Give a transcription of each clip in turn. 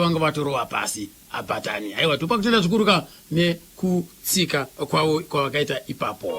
vanga vatorowa pasi abatani aiwa topa kutenda zvikuruka nekutsika kwavo kwavakaita ipapo.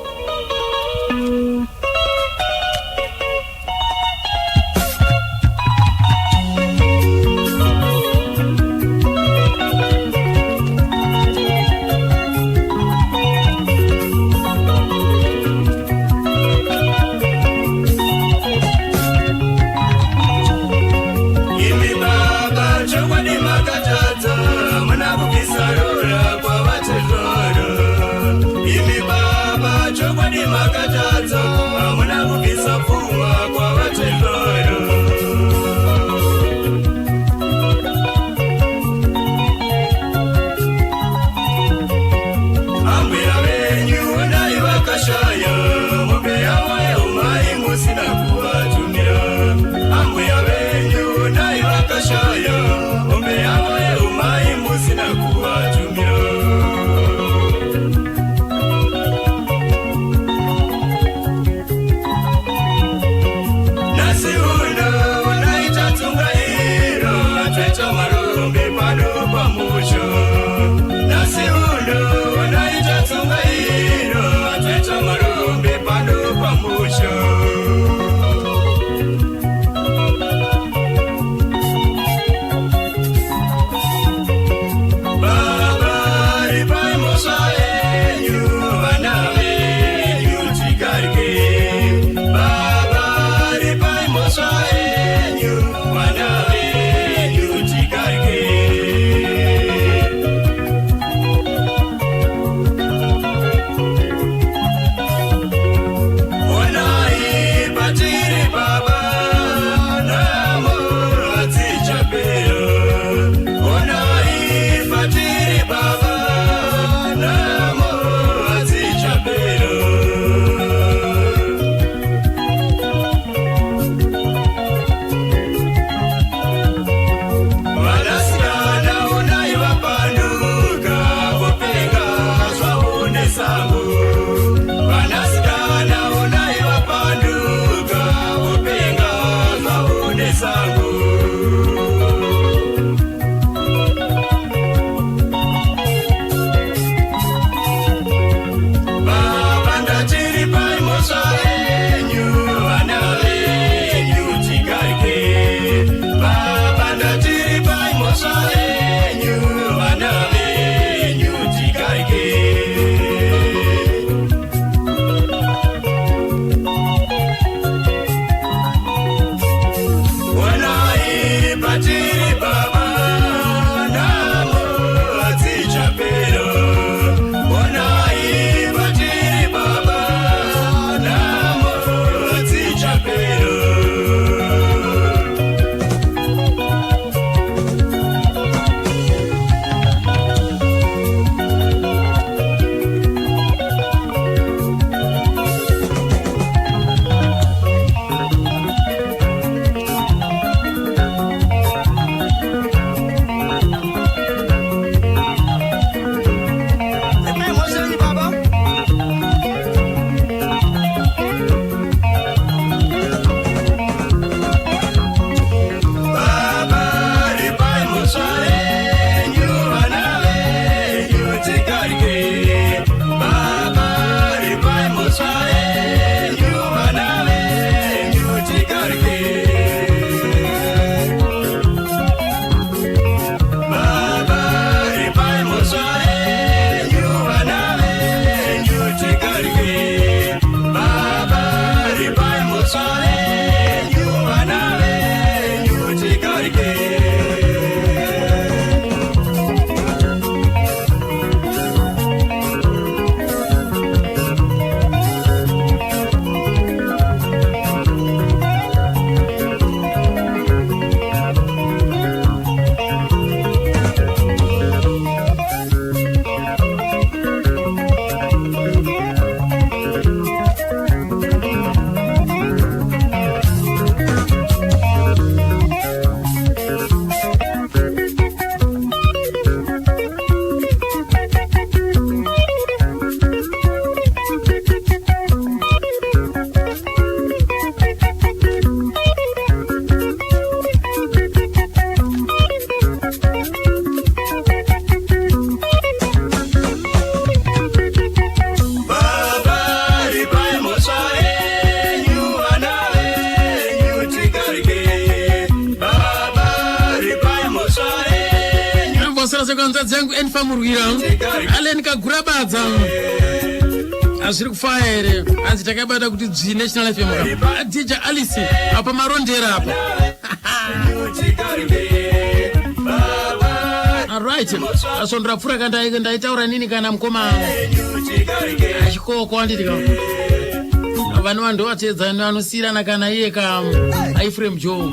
Ndakatara sekanza dzangu enfamurwira. Allen kagurabadza. Azviri kufaya here. Anzi takabata kuti dzvi National FM. DJ Alice apa marondera apa. Alright. Asondra pfura kanda ndaitaura nini kana mukoma. Achikoko anditi ka. Vanhu vandu vatedzana vanosirana kana iye ka Ephraim Joe.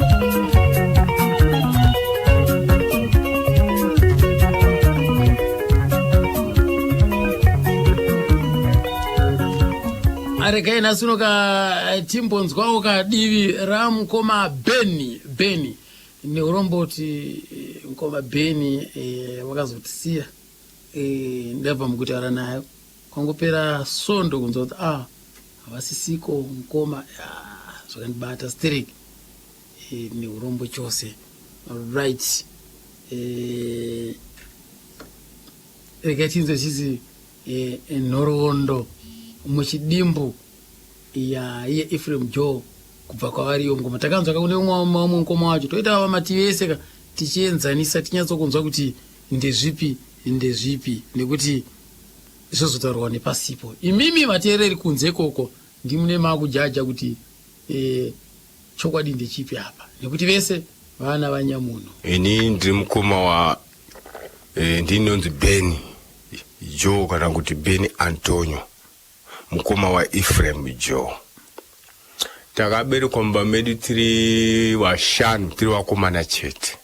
Aregai nasunoka timbonzwawo kadivi ramukoma Beni neuromboti mukoma Beni wakazotisiya ndabva mukutaura nayo kwangopera sondo kunzwa kuti havasisiko mukoma zvakandibata sterek neurombo chose. Right. Regai tinzwe chizi nhoroondo muchidimbu iye Ephraim Joe kubva kwavariyo ngoma takanzwa kune umwe mukoma wacho toita vamati vese tichienzanisa tinyatsokunzwa kuti ndezvipi nekuti zvozotaurwa nepasipo. Imimi vateereri kunze koko ndimune makujaja kuti chokwadi ndechipi apa nekuti vese vana vanyamunhu. Ini ndiri mukoma wa ndinonzi Beni Joe kana kuti Beni Antonio, mukoma wa Ephraim Joe. Takaberekwa mumba medu tiri vashanu, tiri vakomana chete.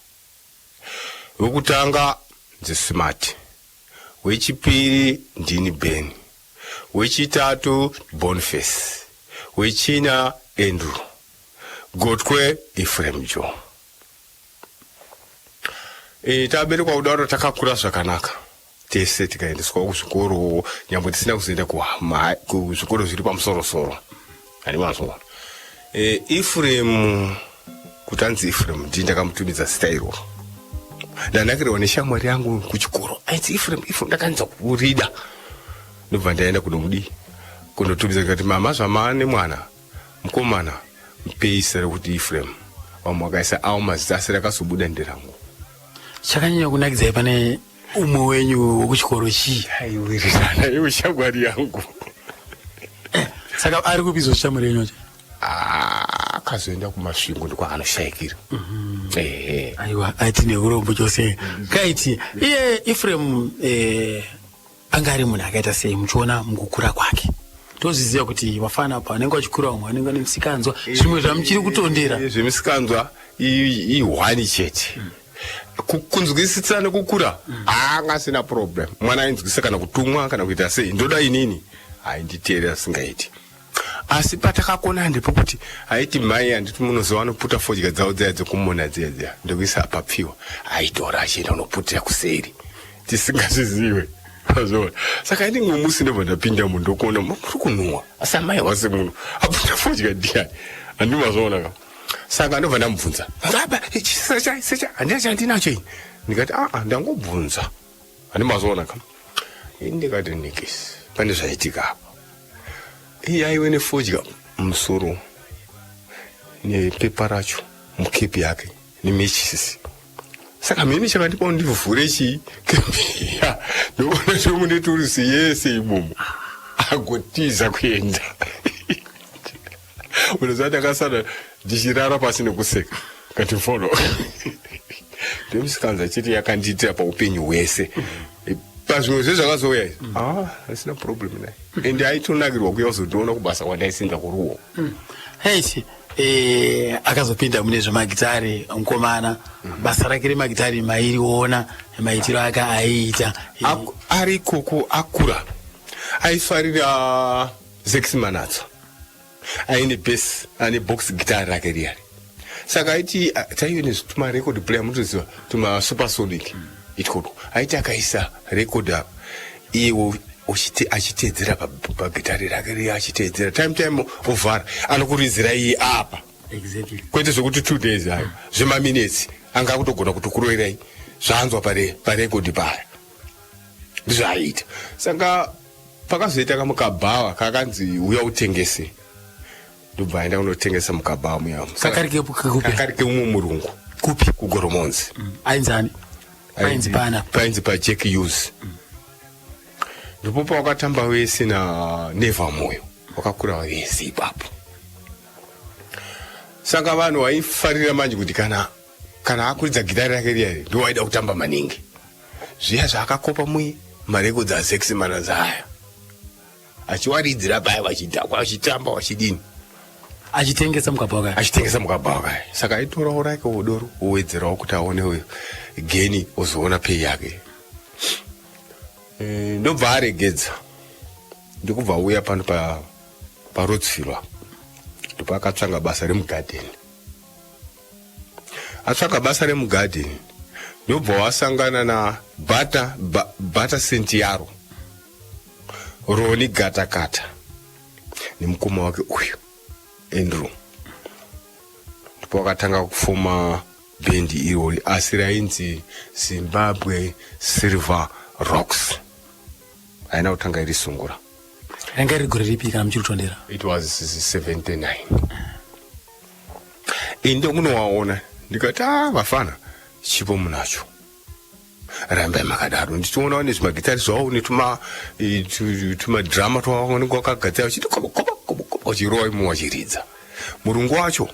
Wekutanga ndismart, wechipiri ndini Beni, wechitatu Boniface, wechina Andrew, gotwe Ephraim Joe. Taberekwa kudaro takakura zvakanaka. Tese tikaendeswa kuzvikoro nyangwe tisina kuzoenda kuzvikoro zviri pamusoro-soro. Ani mazvona. Ephraim, kutanzi Ephraim ndindakamutumidza zita iro. Ndanakirwa neshamwari yangu kuchikoro. Ainzi Ephraim ndakanza kurida. Ndobva ndaenda kunotumidza kuti mama zvamane mwana mukomana mupei kuti Ephraim. Vamwe vakaisa awo mazita asati akazobuda nderangu. Chakanyanya kunakidzai pane umwe wenyu wekuchikoro chii? Aiwirirana iwe shamwari yangu. Saka ari kupizo shamwari yenyu? Akazoenda kumasvingo ndokwaanoshayikira. Aiwa ati neurombo chose. Kaiti iye Ephraim anga ari munhu akaita sei muchiona mukukura kwake? Toziziva kuti vafana apa vanenge vachikura vamwe vanenge vane musikanzwa zvimwe zvamuchiri kutondera. Zvemusikanzwa ihwani chete. Kunzwisisana kukura angasina problem. Mwana ainzwisisa kana kutumwa kana kuita sei ndoda inini ainditeerera singaiti. Asi patakakona ndipo kuti aiti mai anditi munoziva anoputa fodya dzawo dzaya dzekumona dziya ndokuisa papfiwa aitora achienda unoputira kuseri tisingazvizive. Saka ini mwe musi ndobva ndapinda munhu ndokuona muri kunhuhwa asi amai wase munhu aputa fodya ndiyani handimazvaona ka. Saka ndobva ndamubvunza baba secha handina chandinacho ini ndikati ndangobvunza handimazvaona ka. Ndikati nikisi pane zvaitika apa. Iye aiwe nefodya musoro nepepa racho mukepi yake nemechisi. Saka mimi chakandipa ndivhuvhure chii kepiya ndokuona chomune turisi yese ibomo agotiza kuenda. Unoziva ndakasara ndichirara pasi nekuseka kati mfono. Ndomusikanza chiti yakandiitira paupenyu hwese. Pazvimwe zvezvakazouya izvi asina problem naye ende aitonakirwa kuya kuzotoona kubasa kwandaisinda kuruwo. Heiti akazopinda mune zvemagitari mukomana basa rake remagitari mairiona maitiro ake aiita ari ikoko akura aifarira Zexmanatso aine bass ane box guitar rake riyari. Saka aiti taive nezvituma record player mutoziva tuma supersonic itikoto aiti akaisa record iwo achiteedzera pagitari rake riya achiteedzera time ovhara anokuridzira iye apa exactly kwete zvokuti 2 days hayo zvemaminutes anga akutogona kutokuroverai zvanzwa parecord paya ndizvaaita. Saka pakazoita kamukabhawa kakanzi uya utengese ndobva aenda kunotengesa mukabhawa muya kakari umwe murungu kupi kugoromonzi ainzani painzi pa check use ndipo pakatamba wese na Neva Moyo wakakura wese ipapo. Saka vanhu vaifarira manje kuti kana akuridza gitari rake riya ndo waida kutamba maningi zviya zvaakakopa marekodzi a6 manazi aya achiwaridzira paya wachidhakwa wachitamba wachidini achitengesa mukabva wakaye. Saka aitorawo rake wodoro wowedzerawo kuti aone geni ozoona pei yake. Ndobva aregedza ndikubva auya pano parotsirwa ndipo akatsvanga basa remugadheni. Atsvaka basa remugadheni ndobva wasangana na Bata Sentiaro Roni Gatakata nemukoma wake uyu Andrew. Ndipo akatanga kufoma bendi irori asi rainzi Zimbabwe Silver Rocks. Aina kutanga iri sungura. Ranga iri gore ripi kana mchirutondera? It was 79. Inde munowaona ndikati vafana chipo munacho. Ramba makadaro nditoona one zvimagitari zvawo netuma drama twawanenge wakagadzira uchiti kopa uchirowa imwe wachiridza. Murungu wacho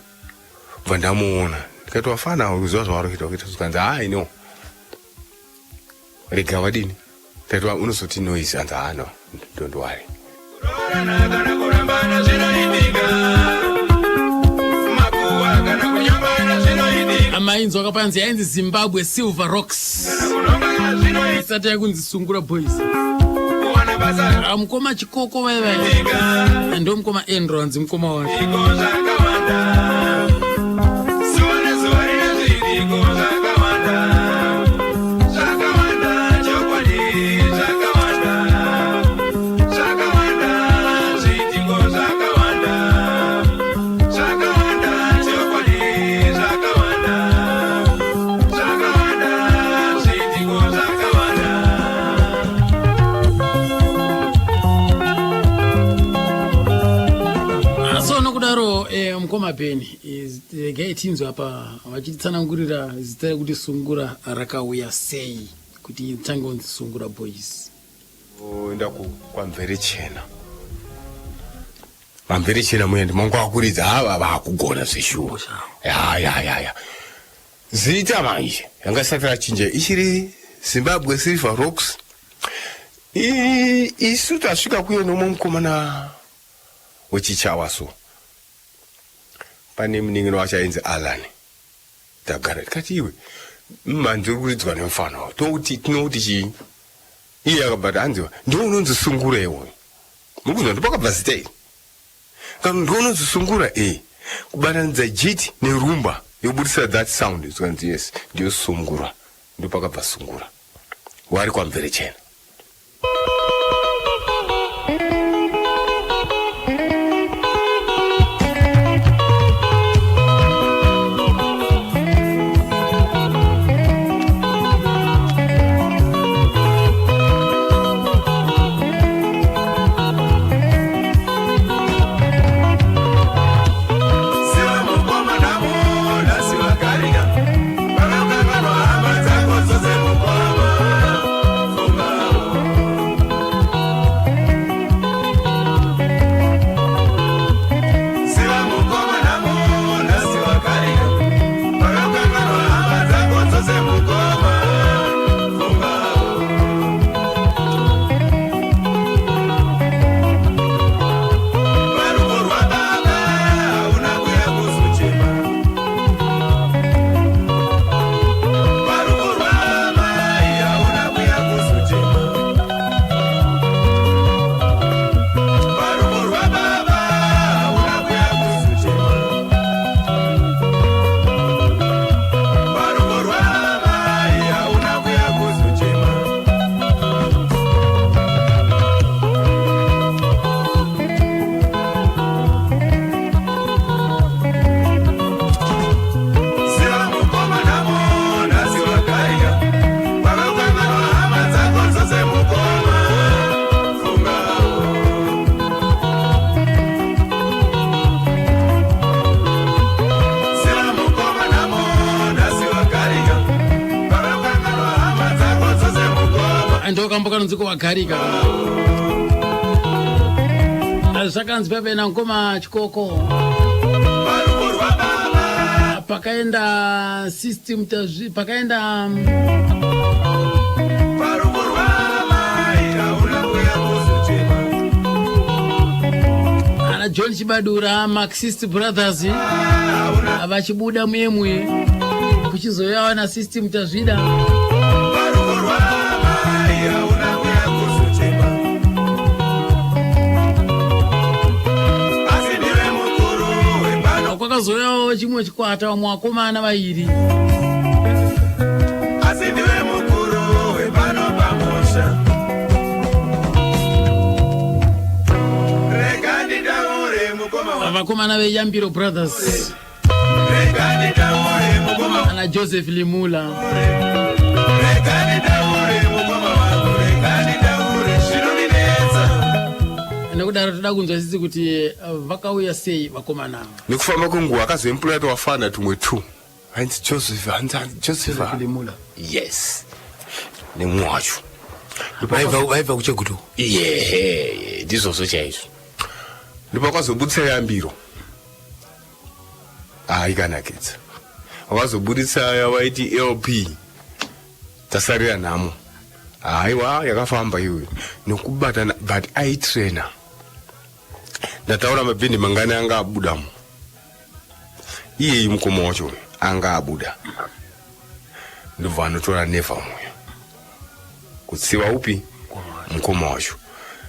bva ndamuona ndikati vafana uziva zvavari kuita tukanzi no rega wadini tati unozoti noise anzi no don't worry. Amainzi wakapanzi yainzi Zimbabwe Silver Rocks isati yakunzi Sungura Boys. Mukoma chikoko wewe ndo mukoma Andrew anzi mukoma wake. Mukoma Beni gaitinzo apa vachitsanangurira zita kuti Sungura rakauya sei kuti tange unzi Sungura Boys. Enda kwamvere chena. Vamvere chena muende mangu akuridza ava vakugona zveshuwa. Ya. Zita manje yangasatira chinje ichiri Zimbabwe Silver Rocks. Isu tasvika kuyo nomukomana wechichawaso. Pane muningino wacho ainzi Alan Tagara kati iwe manje kuridzwa nemufana tinoti chii iye akabata anziwa ndo unonzi Sungura iwe mukuzwa ndipakabva zita iri kana ndo unonzi Sungura kubatanidza jiti nerumba yobudisa that sound zvikanzi yes ndiyo Sungura ndipakabva Sungura wari kwamvere chena. ando kamba kanonziko wagarika zvakanzi pepena ngoma chikoko pakaenda system pakaenda ana John Chibadura Marxist Brothers vachibuda muyemwe kuchizoyawa na system tazvida kwakazoyawo chimwe chikwata wamwakomana vairi asidiwe mukuru wepano pamusha regani daure mukoma vakomana veYambiro Brothers regani daure mukoma ana Joseph Limula regani daure mukoma wangu regani daure shinoninetsa nekudaro toda kunzwa sisi kuti vakauya sei vakomana nikufamba kwenguva akazoemployed wafana tumwe 2 hanzi Joseph Limula yes nemwe wacho vaibva kuchegutu iye ndizvozvo chaizvo ndipo akazobudisa Yambiro ikanakidza akazobudisa yavaiti LP tasarira nhamo aiwa yakafamba iwe nokubatana but aitrainer ndataura mabhendi mangani anga abudamo iyeyi mukoma wacho anga abuda ndobva anotora Neva moyo kutsiva upi mukoma wacho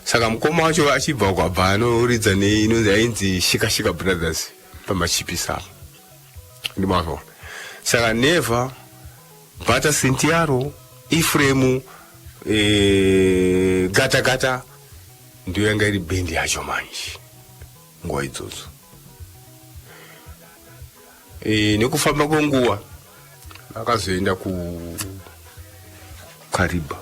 saka mukoma wacho achibva kwabva anoridza inonzi ainzi Shika Brothers pamachipisa apo ndimazvo saka Neva Bata Sintiaro Ephraim gata ndio yanga iri bendi yacho manje nguva idzodzo nekufamba kwenguva akazoenda Kariba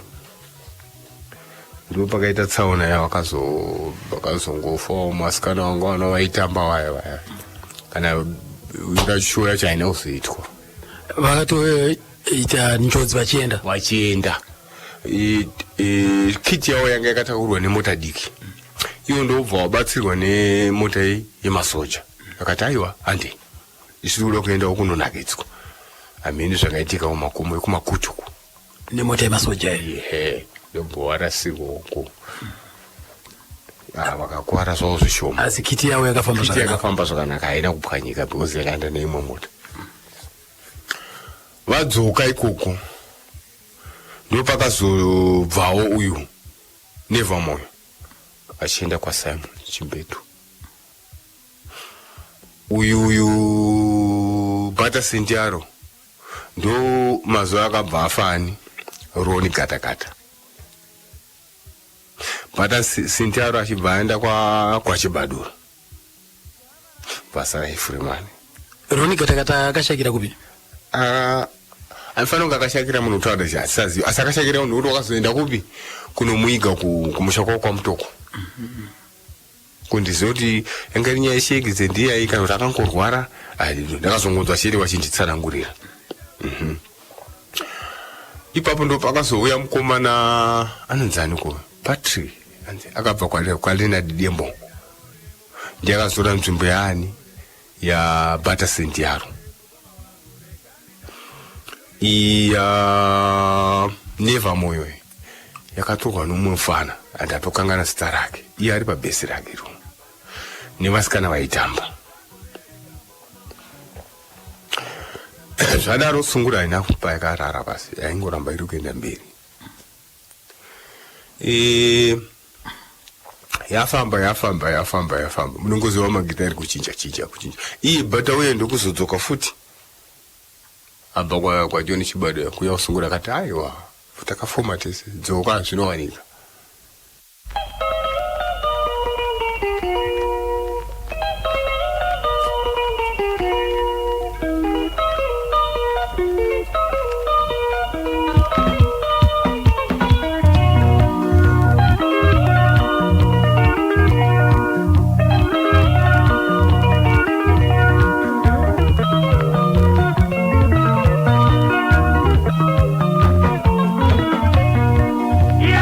ndipo pakaita tsaona yavo vakazongofa masikana vanga vana vaitamba vaya kana ingashow yacho haina kuzoitwa vakatoita njodzi vachienda kiti yavo yanga yakatakurwa nemota diki iwo ndobva wabatsirwa nemota yemasoja akati aiwa ande isiri kuda kuendawo kunonakidzwa hamini zvakaitika kumakomo ekumakuchuku nemota yemasoja ndobva warasirwa uko vakakwara zvavo zvishoma asi kiti yavo yakafamba zvakanaka haina kupwanyika because yakaenda neimwe mota vadzoka ikoko ndo pakazobvawo uyu Neva moyo achienda kwaSimon Chimbetu uyu Bata Sintiaro ndo mazuva akabva afani Roni gata Bata Sintiaro achibva aenda kwa Chibadura basa raEphraim Roni gata akashakira kupi anfanonga akashakira munhu utaura zvasaziva asi akashakira munhu uri wakazoenda kupi kunomuiga kumusha kwako kwamutoko kundiziva kuti yanga iri nyaya yeshegedze ndiyai kana kuti akangorwara ndakazongonzwa chete wachinditsanangurira ipapo ndo pakazouya mukomana anonzaniko Patrick akabva kwaLeonard Dembo ndiye akazora nzvimbo yaani yaBata Sintiaro Neva moyo yakatorwa nomumwe mufana andatokangana zita rake iye ari pabhesi rake iro nevasikana vaitamba zvadaro sungura haina kupa yakarara pasi yaingoramba iri kuenda mberi yafamba munongoziva magita iri kuchinja iye Bata uye ndokuzodzoka futi abva kwaJohn Chibadura kuya kusungura akati aiwa takafoma tese dzoka zvinowanika yeah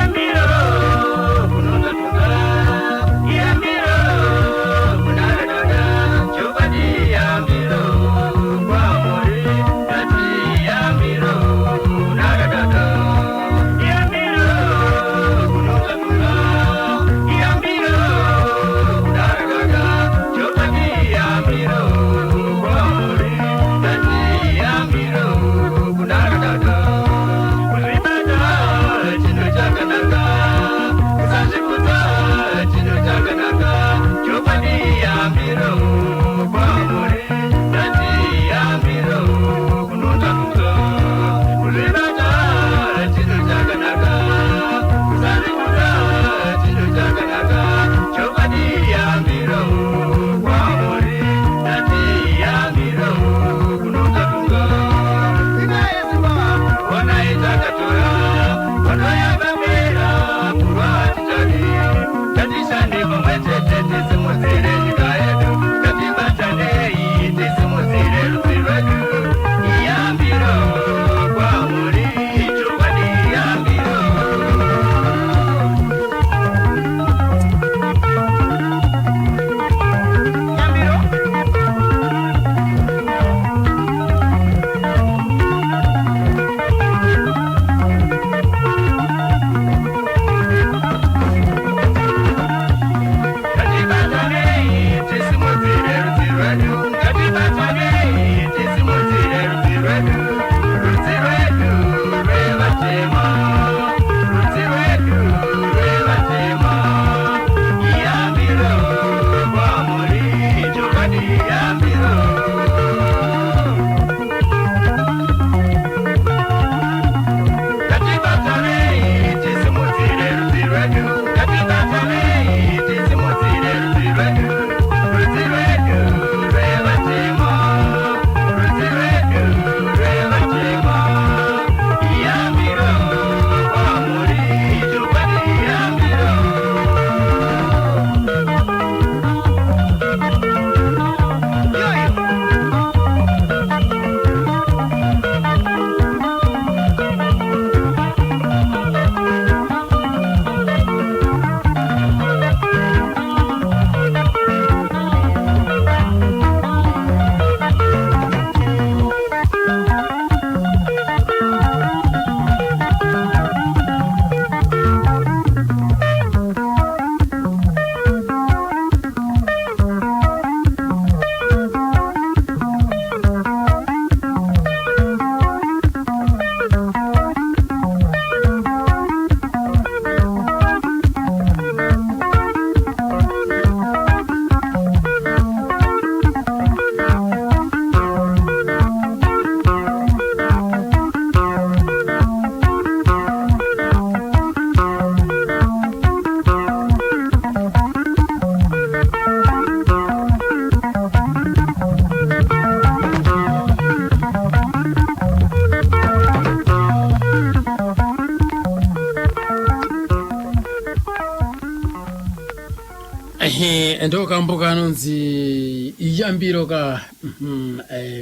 ndo kambuka anonzi iyambiro ka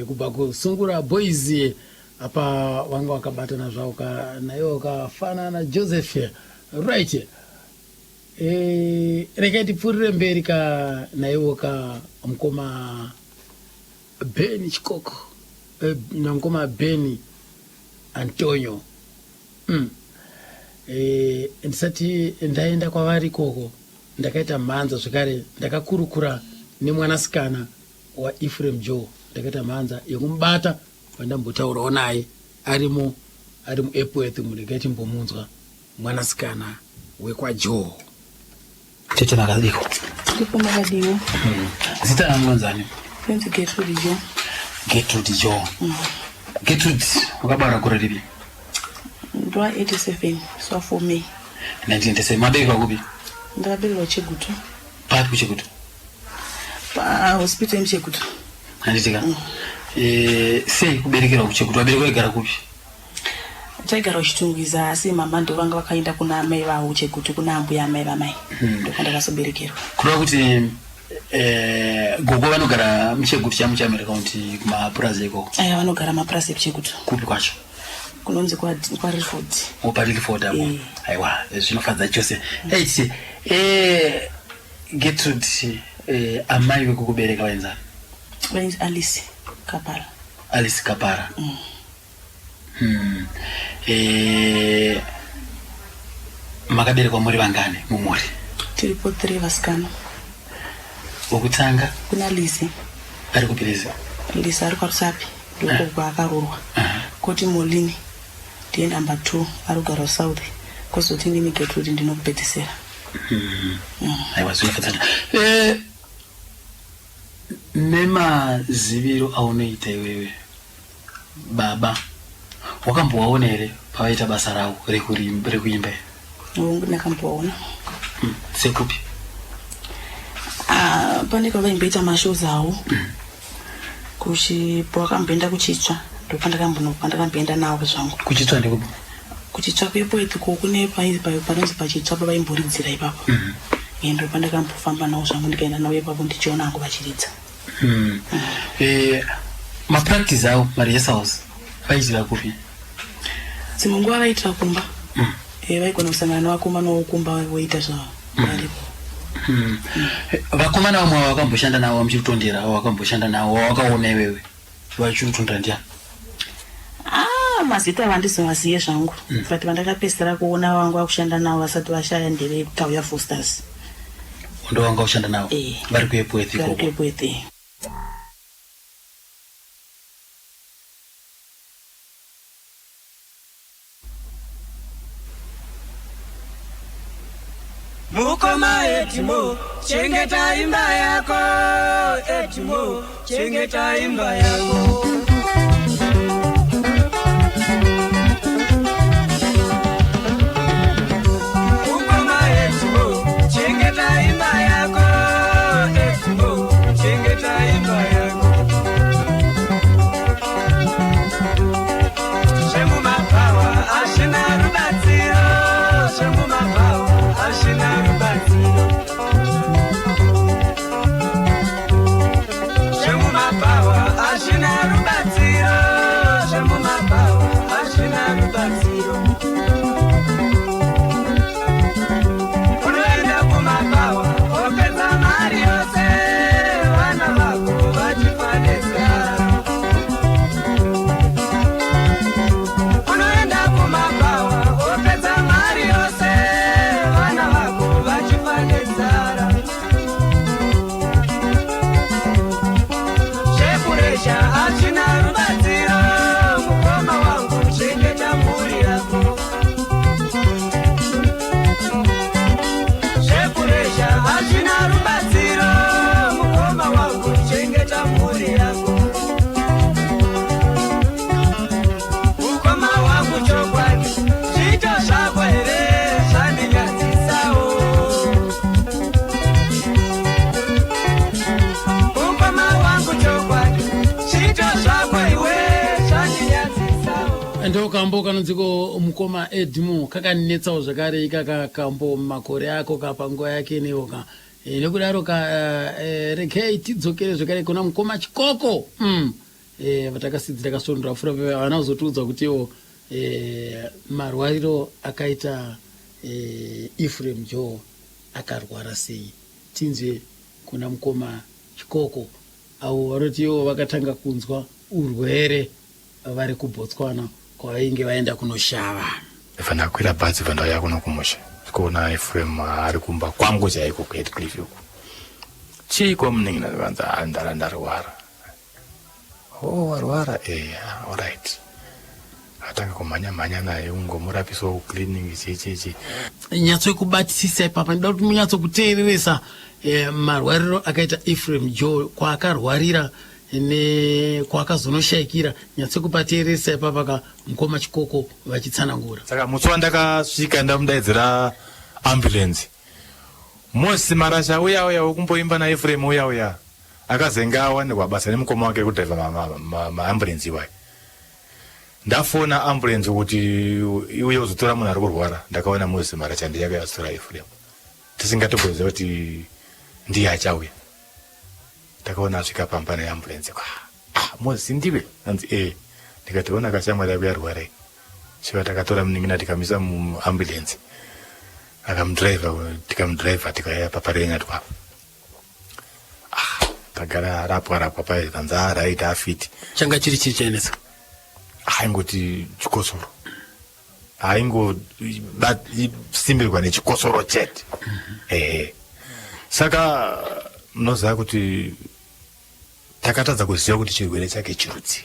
kubva kusungura boys apa wanga wakabatana zvavo nayo kafanana Joseph right. Reka tipfurire mberi nayo mukoma Beni Chikoko na mukoma Beni Antonio. Ndisati ndaenda kwavari koko ndakaita mhanza zvekare ndakakurukura nemwanasikana wa Ephraim Joe, ndakaita mhanza yekumubata vandambotaurawo naye ari mu Epworth murekaiti mbomunzwa mwanasikana wekwa Joe. Tete nakadiko ndipo makadiwo zita namunzani Prince Gertrude Joe. Gertrude Joe. Gertrude wakabara kura ripi? Ndwa 87 so for me 1987 mabeki wakupi? ndakabelekwa Chigutu. Pati kuchigutu? Pa hospital mchigutu. Handitika. Sei kuberekerwa kuchigutu waberekwa igara kupi? Chaigara uchitungiza asi mama ndo vanga vakaenda kuna mai vavo Chigutu kuna mbuya amai vamai. Ndo ndakazoberekerwa. Kureva kuti gogo vanogara muchigutu chamu chaAmerica kuti kumapurazi iko? Aya vanogara mapurazi eChigutu. Kupi kwacho? Kunonzi kwa Rilford. Opa Rilford amo. Aiwa zvinofadza chose. Gertrude amai wekukubereka waenzani? Vainzi Alice Kapara. Alice Kapara. Makaberekwa muri vangane mumuri? Tiripo 3 vasikana. Wokutanga Kuna Lise. ari kupiriza? Lise ari kwaRusapi ndiko kwakarurwa. Koti Molini ndiye number 2 ari kugara South. Kozoti ndini Gertrude ndinokupedzisira. Aiwa zvinofadzana. Nemaziviro aunoita iwewe baba wakambowaona here pavaita basa ravo rekuimba? Ndakamboona. Sekupi? Pane kwavaimboita mashows avo wakamboenda kuchitsva ndopandakamboenda navo zvangu. Kuchitsva ndekupi? Kuchitsva kwePoet kune panonzi pachitsva pavaimboridzira ipapo. Ndopandakambofamba navo zvangu ndikaenda navo ipapo ndichiona hangu vachiridza. Mapractice avo marehearsals vaitira kupi? Dzimwe nguva vaitira kumba. Vaigona kusangana nevakomana vokumba voita zvavo varipo. Vakomana vamwe vakamboshanda navo muchitondera vakamboshanda navo wakaona iwewe vachitondera ndiani? Mazita avandizovaziye zvangu but vandakapedzisira kuona vangu vakushanda navo vasati vashaya ndeve Tauya Fosters. Ndo vanga kushanda navo vari kuEpworth ikoko? Vari kuEpworth. Mukoma Etimo, chengeta imba yako. Etimo, chengeta imba yako. Mukoma Etimo, chengeta imba yako. Etimo, chengeta imba yako. Shemu mapawa, ashina rubatsiro. Shemu mapawa, ashina rubatsiro. Shemu mapawa, ashina rubatsiro. Shemu mapawa, ashina rubatsiro. Unoenda kumapawa, opedza mari yose, vana vako vachifanisa. Unoenda kumapawa, opedza mari yose, vana vako vachifanisa. Shekuresha achina rubatsiro, mukoma wangu chengeta mhuri yako. Shekuresha achina rubatsiro, mukoma wangu chengeta mhuri yako. Mukoma wangu chokwadi, zvito zvako here zvandinyadzisawo. Mukoma wangu chokwadi, zvito zvako iwe zvandinyadzisawo. Ndo kambo kanonziko mukoma Edmo kakanetsawo zvakare ikaka kambo makore ako kapanguva yake neyoka nekudaro rekei tidzokere zvekare kuna mukoma chikoko vatakasidzi takasondora fura vana kuzotiudza kutiwo marwariro akaita Ephraim Joe akarwara sei. Tinzwe kuna mukoma chikoko avo varotiwo vakatanga kunzwa urwere vari kuBotswana kwavainge vaenda kunoshava. Ifana kwira bhazi vandauya kuno kumusha kuona Ephraim ari kumba kwangu chaiko kuHeathcliff uko chiko muningina vanza ndarwara. Warwara alright. Atanga kumanya naye ungomurapisa cleaning checheche. Nyatso kubatisisa ipapa ndoda kuti munyatso kuteereresa marwariro akaita Ephraim Joe kwaakarwarira kwakazonoshayikira nyatso kupateereresa ipapa ka mukoma chikoko vachitsanangura. Saka musi wandakasvika ndamudaidzira ambulance. Mosi marasha uya wokumboimba naEphraim uya akazenga awanikwa basa nemukoma wake kudriva maambulensi iwayo. Ndafona ambulance kuti iuye uzotora munhu ari kurwara ndakaona Moses Marasha ndiye akazotora Ephraim tisingatogoniza kuti ndiye achauya. Ndakaona asvika pamba neambulance Moses ndiwe anzi ndikationa kashamwari yako yarwara chiva takatora munin'ina tikamisa muambulance tikamudriva tikaya paparenya twapo tagara arapwa paizanza right afiti changa chiri chichenesa haingoti chikosoro simbirwa nechikosoro chete. Saka munoziva kuti takatadza kuziva kuti chirwere chake chirutsi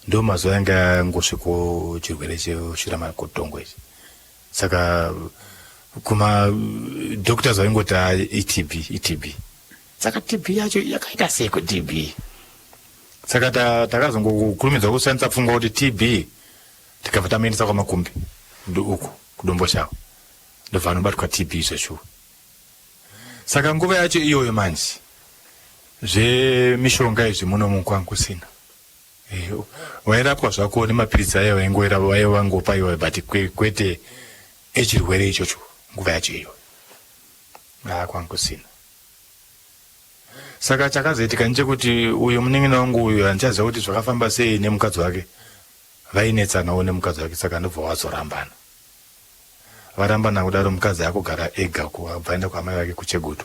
ndo mazuva anga angosviko chirwere cheshura makotongo ichi. Saka kuma doctors vaingoti ETB saka TB yacho yakaita seko TB. Saka takazongokurumidza kushandisa pfungwa kuti TB tikabva tamaendesa kwamakumbi ndouku kudombo chavo ndobva anobatwa TB izvozvo. Saka nguva yacho iyoyo manje zvemishonga izvi muno mukwangu kusina. Wairapwa zvako nemapiritsi ayo waiwangopa iwayo but kwete echirwere ichocho nguva yacho iyoyo kwangu kusina. Saka chakazoitika ndechekuti uyu munin'ina wangu uyu handichaziva kuti zvakafamba sei nemukadzi wake vainetsanawo nemukadzi wake. Saka ndobva wazorambana varambana kudaro mukadzi akugara ega kubvaenda kwamai vake kuChegutu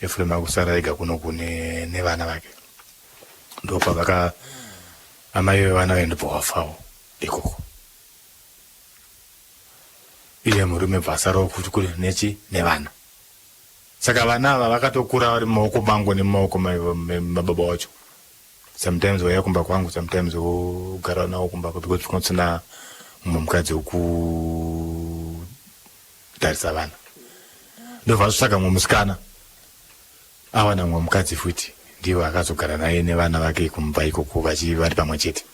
Ephraim akusara ega kunoku nevana vake ndopavaka amai vevana vaendobva wafawo ikoko. Iye murume bva asarawo kuti kuri nevana. Saka vana ava vakatokura vari mumaoko mangu nemumaoko mababa wacho. Sometimes waiya kumba kwangu, sometimes wogara nawo kumba because kunotsina mumwe mukadzi wekutarisa vana. Ndobva zvitsvaga mumwe musikana awana mumwe mukadzi futi ndiwo akazogara naye nevana vake kumba ikoko vari pamwe chete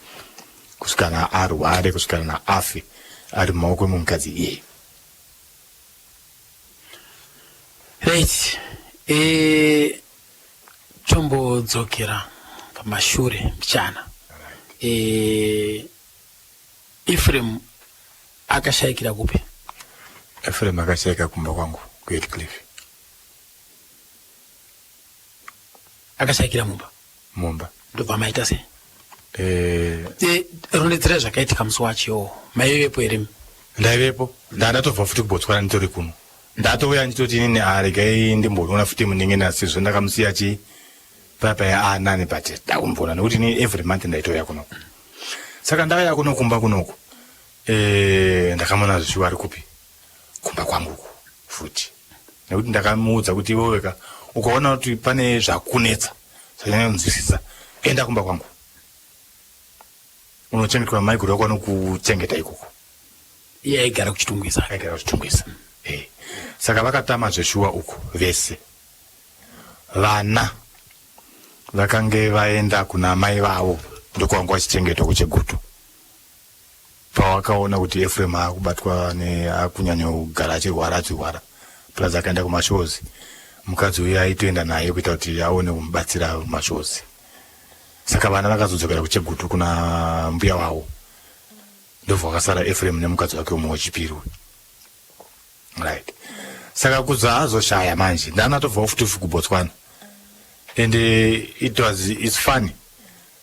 kusvikana arware kusvikana afe ari mumaoko emumukadzi iyeyo. Right. Chombodzokera pamashure mchana. Ephraim akashayikira kupi? Ephraim akashayika kumba kwangu kuHeathcliff. Akashayikira mumba. Ndobva maita sei? Rondedzera zvakaitika musi wacho maivepo here? Ndaivepo ndatobva futi kuBotswana nditori kuno. Ndatouya nditoti inini regai ndimboona futi munin'ina sezvo ndakamusiya paya nani but ndakumboona nekuti ni every month ndaitouya kunoko. Saka ndakauya kuno kumba kunoko ndakamona zvishuwa ari kupi kumba kwangu futi nekuti ndakamuudza kuti iwoweka ukaona kuti pane zvakunetsa zvanyanyonzwisisa enda kumba kwangu unochengetwa maiguru ako anokuchengeta ikoko. Iye aigara kuchitungwisa. Saka vakatama zveshuwa uko vese. Vana vakange vaenda kuna mai vavo ndokwanga vachichengetwa kuChegutu. Pavakaona kuti Ephraim akubatwa akunyanya kugara achirwara plus akaenda kumashozi mukadzi uyu aitoenda naye kuita kuti aone kumubatsira mashozi. Saka vana vakazodzokera kuChegutu kuna mbuya wavo ndobva vakasara Ephraim nemukadzi wake umwe wechipiri. Right. saka kuza azoshaya manje ndanatobva futi kuBotswana and it's funny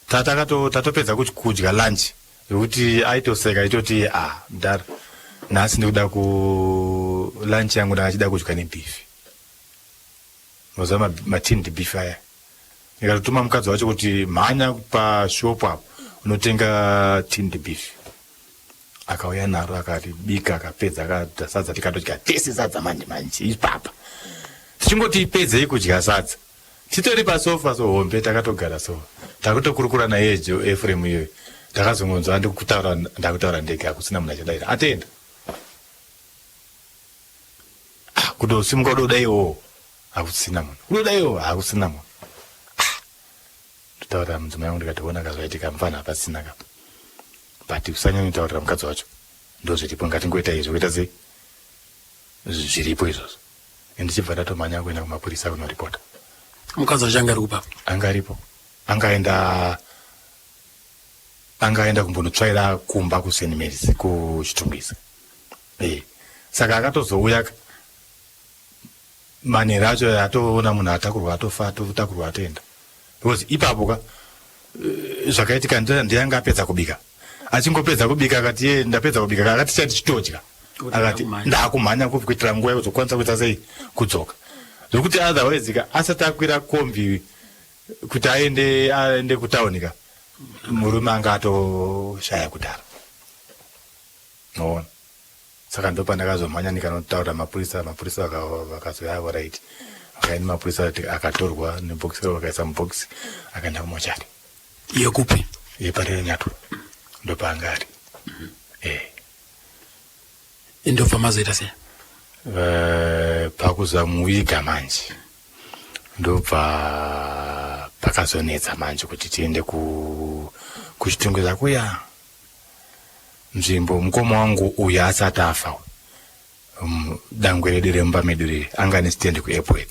tatopedza kudya lunch yekuti aitoseka itoti mudhara nhasi ndikuda lunch yangu ndakachida kudya nebeef mazuva matinned beef aya ikatotuma mukadzi wacho kuti mhanya pashopu apo unotenga tinned beef akauya naro akaribika akapedza sadza tikatodya tese sadza manje ipapa tichingoti ipedzei kudya sadza titori pasofa hombe takatogara so takutokurukura naye Ephraim iyoyo takazongonzwa ndakutaura ndege hakusina munhu achadaira atenda kutosimuka udodaiwo hakusina munhu udodaiwo hakusina munhu ndotaurira mudzimai wangu ndikationa kazvaitika mufana hapasina ka but usanyanyitaurira mukadzi wacho ndozviripo ngatingoita izvo kuita sei zviripo izvozvo ndichibva ndatomhanya kuenda kumapurisa kunoripota mukadzi wacho anga ari kupa angaripo angaenda kumbonotsvaira kumba kuSt Mary's kuchitumbisa saka akatozouya manhero acho atoona munhu atakurwa atofa atotakurwa atoenda because ipapo ka zvakaitika ndiyanga apedza kubika achingopedza kubika akati ye ndapedza kubika akati tichitodya akati ndakumhanya kuitira nguva yekuzokwanisa kuita sei kudzoka zvokuti otherwise ka asati akwira kombi kuti aende kutauni ka murume anga atoshaya kudhara noona saka ndo pandakazomhanya ndikanotaura mapurisa vakazoya right vakaenda mapurisa akatorwa nebhokisi vakaisa mubhokisi akaenda kumochari yekupi yeparere Nyatwa ndo paanga ari ndobva mazoita sei pakuzamuiga manje ndobva pakazonetsa manje kuti tiende kuchitungwiza kuya nzvimbo mukoma wangu uyu asati afa dangwe redu remumba medu riri anga nesitendi kuAirport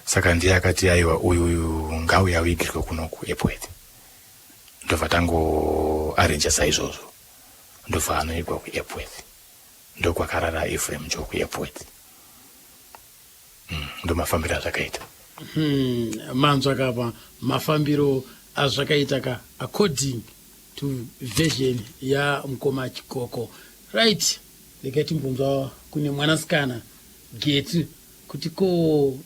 saka ndiye akati aiwa uyu ngauya uigirwe kuno kuAirport ndobva tangoarenja saizvozvo ndobva anoigwa kuAirport ndokwakarara Ephraim jo kuAirport ndo mafambiro azvakaita manzwa kapa mafambiro azvakaita ka according to version ya mukoma Chikoko right lekati mbunzwa kune mwanasikana Gethu kuti ko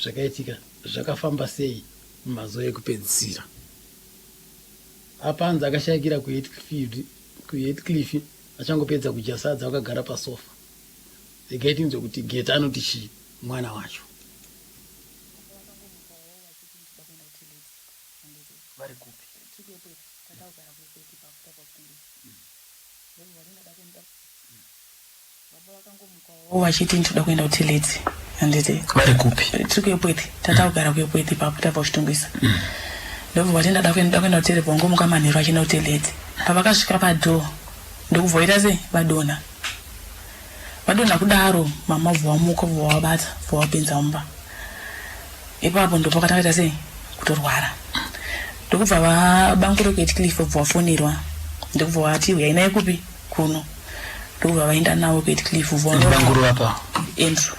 zvakaitika zvakafamba sei mumazuva ekupedzisira apanza akashayikira kuHeathcliff achangopedza kudya sadza akagara pasofa lekati nzwe kuti Gethu anoti chi mwana wacho vari kupi wachiti ndoda kuenda kuTileti handiti vari kupi tiri kuAirport tataugara kuAirport ipapo tabva kuchitungwisa ndobva wati ndada kuenda kuTileti bongomuka manheru achienda kuTileti pavakasvika padhoo ndokubvoita sei vadonha kudaro mama bvamuka bvawabata bvawapinza mumba ipapo ndopakatakaita sei kutorwara ndokubva vabangure kuHeathcliff bvawafonirwa ndokubva vati uyai naye kupi kuno ndokubva vaenda nawo kuHeathcliff banguru apa Andrew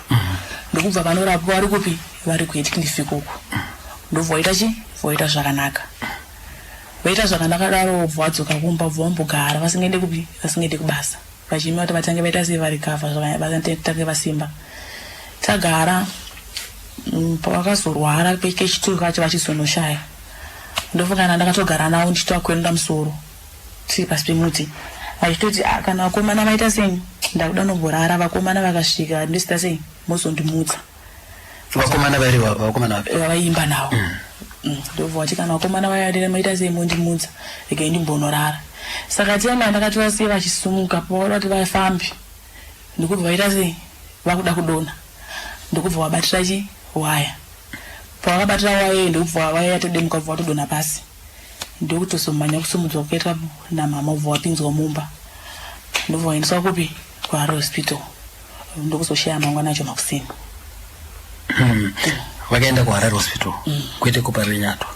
ndokubva vanorapwa vari kupi vari kuHeathcliff ikoko ndobva vaita zvakanaka daro bvadzoka kumba bvambogara vasingaende kupi vasingaende kubasa vachima kuti vatange vaita sei vari kavha vatange vasimba tagara pavakazorwara kechituru kacho vachizonoshaya ndofungana ndakatogara nawo ndichitoakwenda musoro tiri pasi pemuti vachitoti kana vakomana vaita sei ndakuda nomborara vakomana vakasvika ndosita sei mozondimutsa vakomana vari vakomana vaimba nawo ndobva vati kana vakomana vayadira maita sei mondimutsa regai ndimbonorara saka tienda ndakati sei vachisumuka pavaona kuti vafambi ndokubva vaita sei vakuda kudonha ndokubva vabatira waya pavakabatira waya ndokubva waya todemuka bva watodonha pasi ndokutozomhanya kusumudzwa kukaitwa namama ubva wapinzwa mumba ndobva waendeswa kupi kuHarare Hospital ndokuzoshaya mangwana acho makusini vakaenda kuHarare Hospital kwete kuparire Nyatwa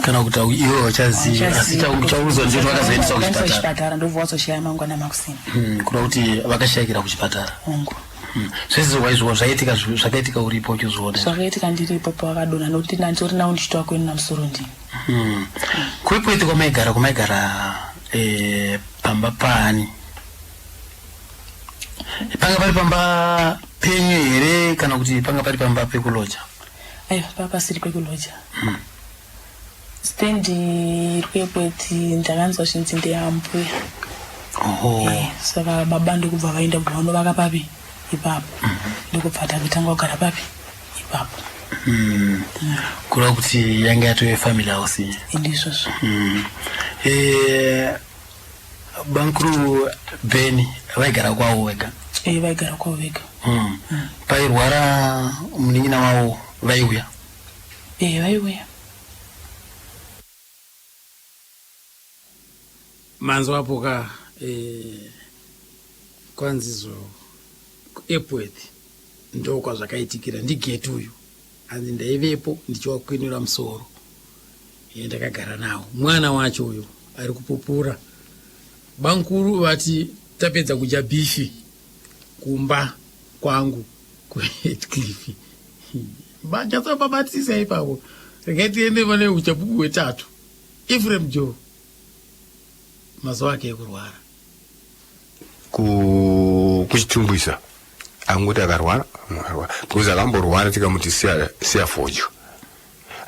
kana kuti iwe wachazi asi chauzo ndio vakazoendesa kuchipatara kuchipatara ndobva wazoshaya mangwana makusina kuda kuti vakashayikira kuchipatara zvese waizvo zvaitika zvakaitika uripo uchizviona zvakaitika ndiripo pavakadonha nokuti nanditori nawo ndichitoa kwenu namusoro ndini kuipoiti kwamaigara pamba pani panga pari pamba penyu here kana kuti panga pari pamba pekuloja aiwa papasiri pekuloja stendi rwekweti ndakanzwa zvinzi ndeyambuya saka baba ndikubva vaenda kuvanovaka papi ipapo ndikubva takutanga kugara papi ipapo kureva kuti yange yatove family house indizvozvo bankuru beni vaigara kwavo vega vaigara kwavo vega pairwara munin'ina wavo vaiuya vaiuya manzwapoka kwanzizo kuairport ndo kwazvakaitikira ndigeti uyu hanzi ndaivepo ndichiwakwinura musoro ndakagara nawo mwana wacho uyu ari kupupura bankuru vati tapedza kudya bifi kumba kwangu kuHeathcliff ndakatsobabatisa ipapo regai tiende pane uchapupu hwetatu Ephraim Joe mazuva ake ekurwara kuchitumbwisa angoti akarwara because akamborwara tikamuti siya fodya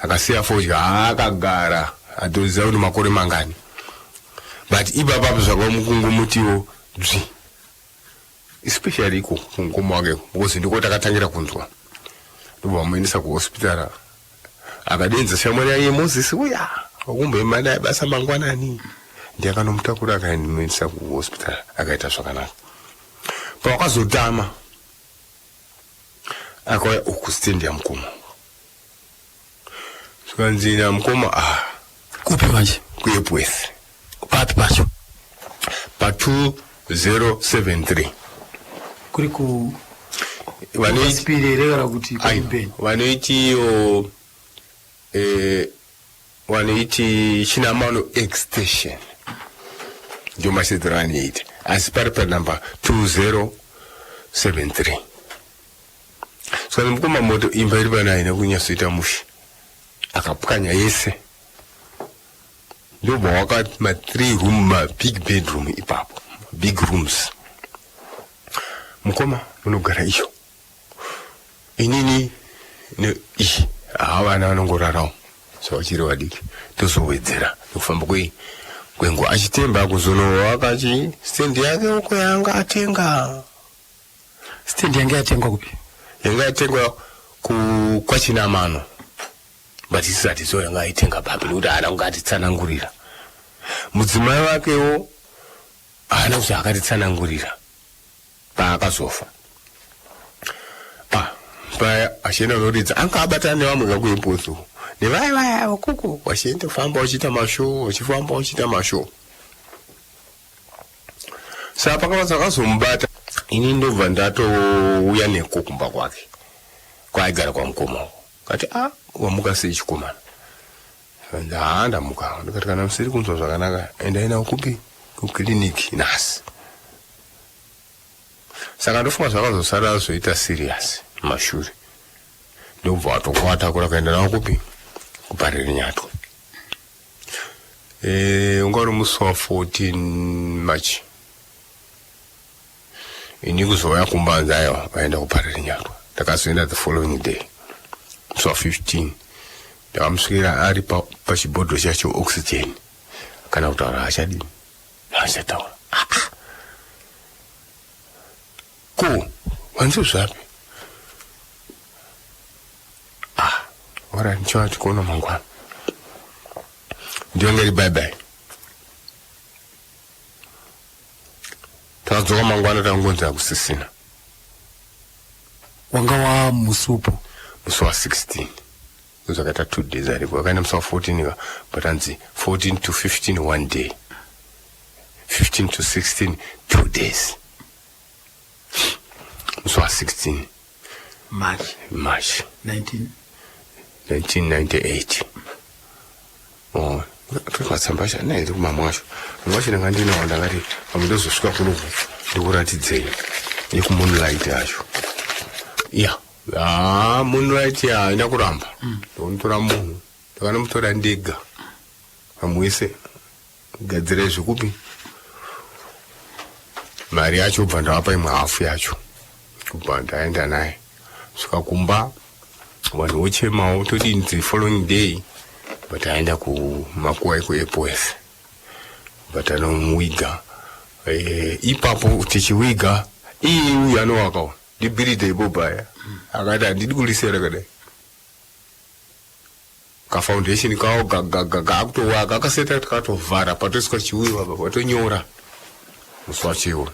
akasiya fodya akagara atoziva kuti makore mangani but ipapapo zvakavamukungumutiwo dzvi especially iko kumukoma wake because ndiko takatangira kunzwa ndobva vamuendesa kuhospitara akadenza shamwari yaiye Moses uya wakumboema naye basa mangwanani ndiyakanomutakura akaendesa kuhospitara akaita zvakanaka pawakazotama akauya ukustendi yamukoma zvikanzina mukoma kupi manje kuEpworth papi pacho pa2073 kuri ku vanoispirere kuti vanoitiyo vanoiti chinamano extension ndio masedzero anoita asi pari panamba 2073 saka mukoma moto imba iri panayi nekunyasoita mushi akapwanya yese ndobva wakati ma3 room mabig bedroom ipapo big rooms mukoma munogara iyo inini iyi havana vanongorarawo savachiri vadiki tozowedzera nekufamba kwenguva achitemba kuzonowaka chi stendi yake uko yanga atenga stendi yange yatengwa kupi yanga yatengwa kwachinamano but isati so yanga aitenga papi nekuti haana kunge atitsanangurira mudzimai wakewo haana kuti akatitsanangurira paakazofa paya achienda unoridza anga abatana nevamwe kakuepotso nevaya vakuko vachienda kufamba vachiita mashow vachifamba vachiita mashow saka pakavanza vakazomubata ini ndobva ndatouya neko kumba kwake kwaaigara kwamukoma kati wamuka sei chikomana ndamuka ndikati kana musiri kunzwa zvakanaka endai nawo kupi kukiriniki nhasi saka ndofunga zvakazosara zvoita serious mashure ndobva watokwatakura kaenda nawo kupi kuparire nyatwa ungauri musi wa 14 March ini kuzouya kumbanza aiwa vaenda kuparire nyatwa takazoenda the following day musi wa 15 ndakamusvikira ari pachibhodho chacho oxygen kana kutaura hachadini hachataura ko wanzi zvapi wara nichiwa tikuona mangwana ndiyongeri bye bye takadzoka mangwana tangonzera kusisina wanga wa musupo musi wa 16 zvakaita 2 days aripo akaenda musi wa 14 but anzi 14 to 15 1 day 15 to 16 2 days musi wa 16 March 1998 Tukasambasha naye kumamwacho. Mwacho ndangandina wandakati amudozosvika kuno ndikuratidzei yekumoonlight yacho. Ya. Moonlight ya ina kuramba. Ndotora munhu. Ndakanomutora ndega. Amwese gadzire zvikupi. Mari yacho ubva ndawapa imwe hafu yacho. Kubva ndaenda naye. Svika kumba vanhu vochemawo todini the following day. But aenda kumakuwa iko EPOS. But anomuiga. Ipapo tichiwiga. Uyu anowakawo. Ndibhiride ibobaya. Akati handidi kulisera kadai. Kafoundation kawo kakutowaka akaseta katovhara patosvika chiwiwa apa patonyora musi wachiwo.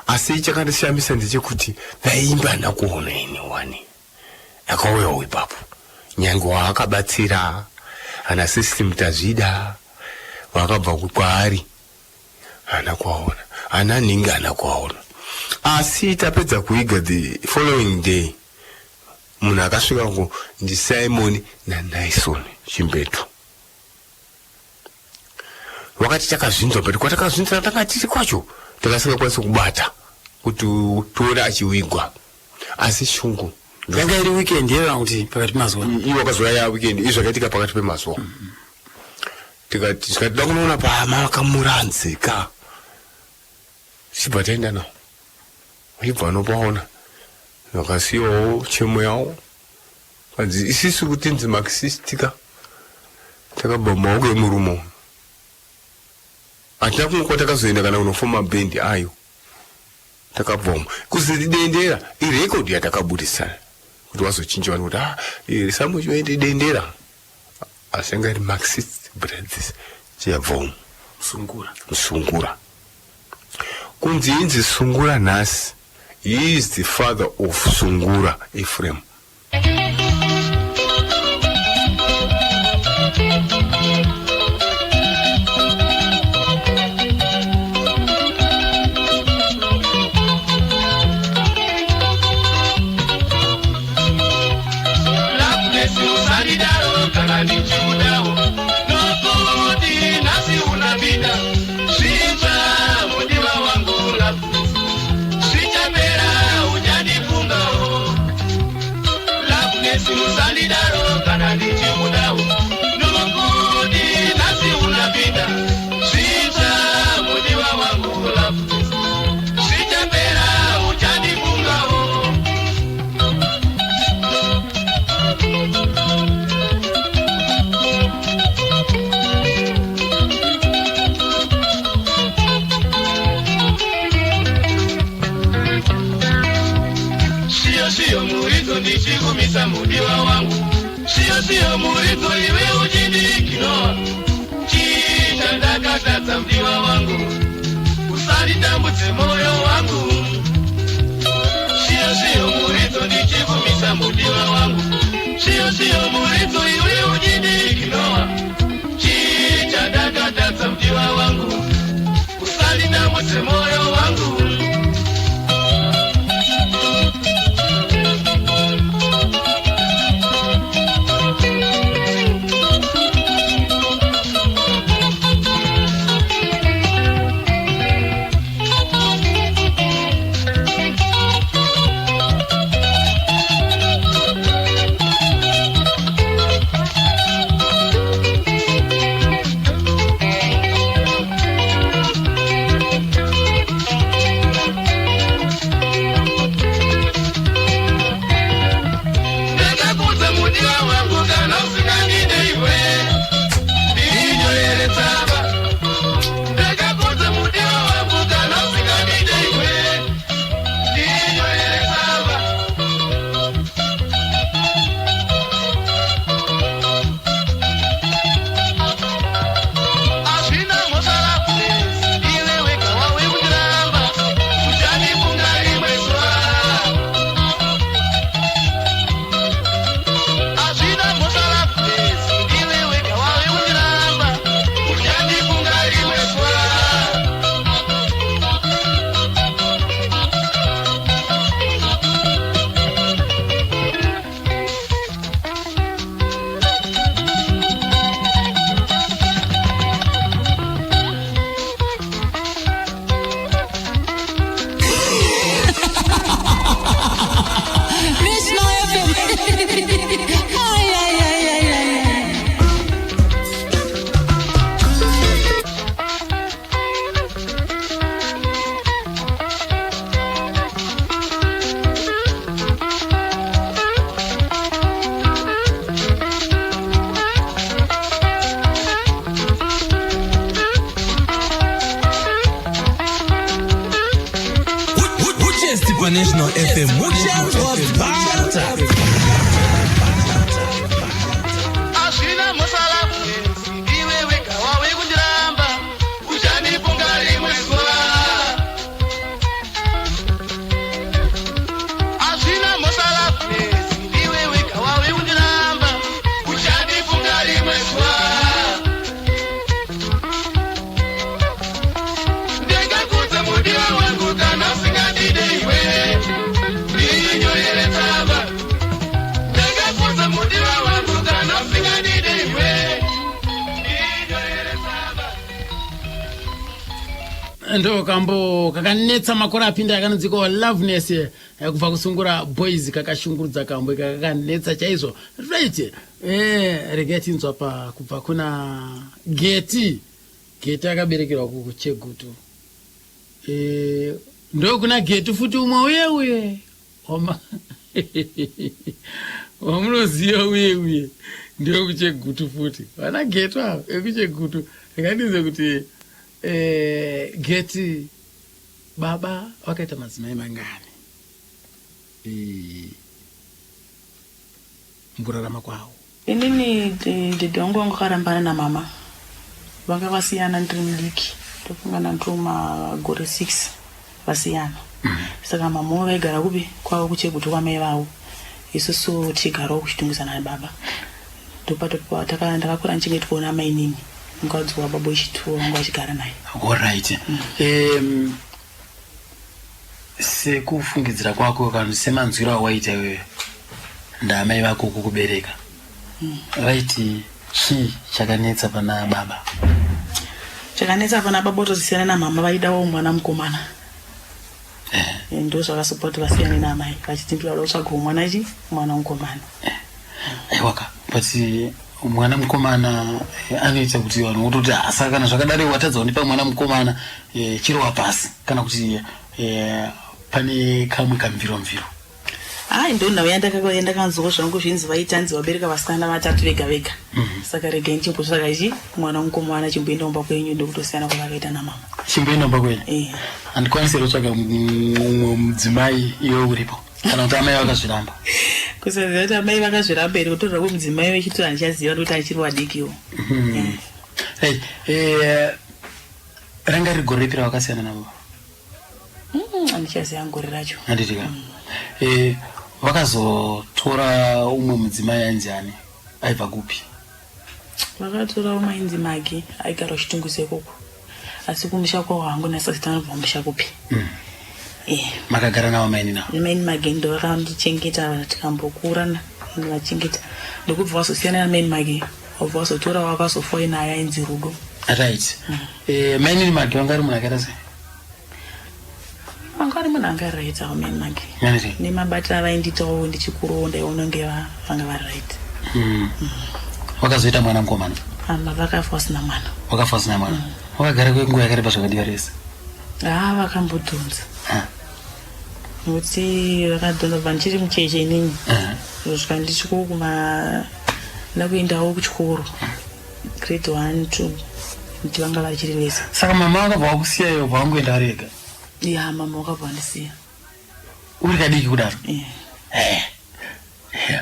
Asi chakandishambisa ndechekuti vaimba ndakuona ini wani. Akauyawo ipapo. Nyange waakabatsira ana system tazvida wakabva kwaari ana kwaona ana ningi ana kwaona. Asi tapedza kuiga the following day munhu akasvika ngo ndiSimon naNyson Chimbetu. Wakati takazvinzwa but kwatakazvinzwa takati kwacho takasingakwanisa kubata kuti tuone achiwigwa. Asi shungu yanga iri weekend yera kuti pakati pemazuva iwo akazoya ya weekend izvakatika pakati pemazuva. Tikati kunoona pamakamuranzika chibva taenda nawo ibva anopaona vakasiyawo chemo yawo kanzi isisi kuti nzi marxistika takabva mumaoko emurume hatina kumwe kwatakazoenda kana kunofoma bhendi ayo takabvoma kuzidendera irekodhi yatakabudisana kuti wazochinja vanhu kuti samuchiende dendera asi anga iri marxist brothers chiyabvoma Sungura kunzi inzi Sungura nhasi. He is the father of Sungura Ephraim. Mudiwa wangu sio murizo iwe ujindikino chitandakatadza mudiwa wangu usanditambudze moyo wangu sio murizo ndichigumisa mudiwa wangu sio murizo iwe ujindikino chitandakatadza mudiwa wangu usanditambudze moyo wangu. National FM muchapata Ashina musala iwe weka wawe kundiramba uchanifunga rimwe zuva Ashina musala iwe weka wawe kundiramba uchanifunga rimwe zuva Ndingakuta mudiwa wangu kana singadide iwe Ninyoyere taba Ndingakuta mudiwa wangu kana singadide iwe Ninyoyere taba ndo kambo kakanetsa makore apinda akanonziko loveness kubva kusungura boys kakashungurudza kambo kakanetsa chaizvo right regai tinzwa pa kubva kuna geti akaberekerwa kuchegutu ndo kuna geti futi umwe uye wamunoziva uye ndio kuchegutu futi vana geti avo ekuchegutu akadize kuti geti baba wakaita madzimai mangani mukurarama kwavo inini dede wangu karambana namama vanga vasiyana ndiri mudiki tofungana ndomagore 6 vasiyana saka mama vaigara kupi kwavo kuchegutu kwamai vavo isusu tichigarawo kuchitunguzana nababa ndakakura nichengetikuona mai nini mukadzi wababa wechituo wangu achigara naye alright sekufungidzira kwako kana semanzwiro awaita iwewe ndamai vako kukubereka right chii chakanetsa pana baba chakanetsa pana baba otozisiyana namama vaidawo mwana mukomana ndo zvakasopoti vasiyane namai vachitimbira vatsvaga mwana mukomana aiwaka but mwana mukomana anoita kuti vanhu vototi asa kana zvakadaro watadza kunipa mwana mukomana chirova pasi kana kuti pane kamwe kamviro ndo nhau yandakanzwa zvangu zvinzi vaitanzi vabereka vasikana vatatu vega saka regai ndichimbotsvaga ichi mwana mukomana chimboenda kumba kwenyu ndokutosiyana kwavakaita namama chimboenda kumba kwenyu handikwanisi kutsvaga mumwe mudzimai iwe uripo kana kuti amai vakazviramba kusaziva kuti amai vakazviramba here kutorwa kumudzimai wechitoro handichaziva ndokuti achiri wadikiwo ranga riri gore repi ravakasiyana navo handichaziva ngore racho handitika vakazotora umwe mudzimai ainzi ani aibva kupi vakatora umwe ainzi magi aigara uchitunguse ikoko asi kumusha kwawo hangu nasazita anobva musha kupi makagara navo maini navo maini magi ndo vakandichengeta tikambokura vachengeta ndokubva vazosiyana namaini magi wabva vazotora wakazofoa naye ainzi rudo right maini magi vanga ri munhu akaita sei vanga vari munhu anga ari right avo maini magi nemabatiro avainditawo ndichikurowo ndaiona kunge vanga vari right wakazoita mwana mukomana vakafa vasina mwana wakafa usina mwana wakagara kwenguva yakareba zvakadiva rese vakambodhonza nokuti vakadhonza bva ndichiri mucheche inini zvosvika ndichikokuma ndakuendawo kuchikoro grade 1 2 kuti vanga vachiri vese saka mama wakabva wakusiya iwo bva wangoenda ari ega mama wakabva wandisiya uri kadiki kudaro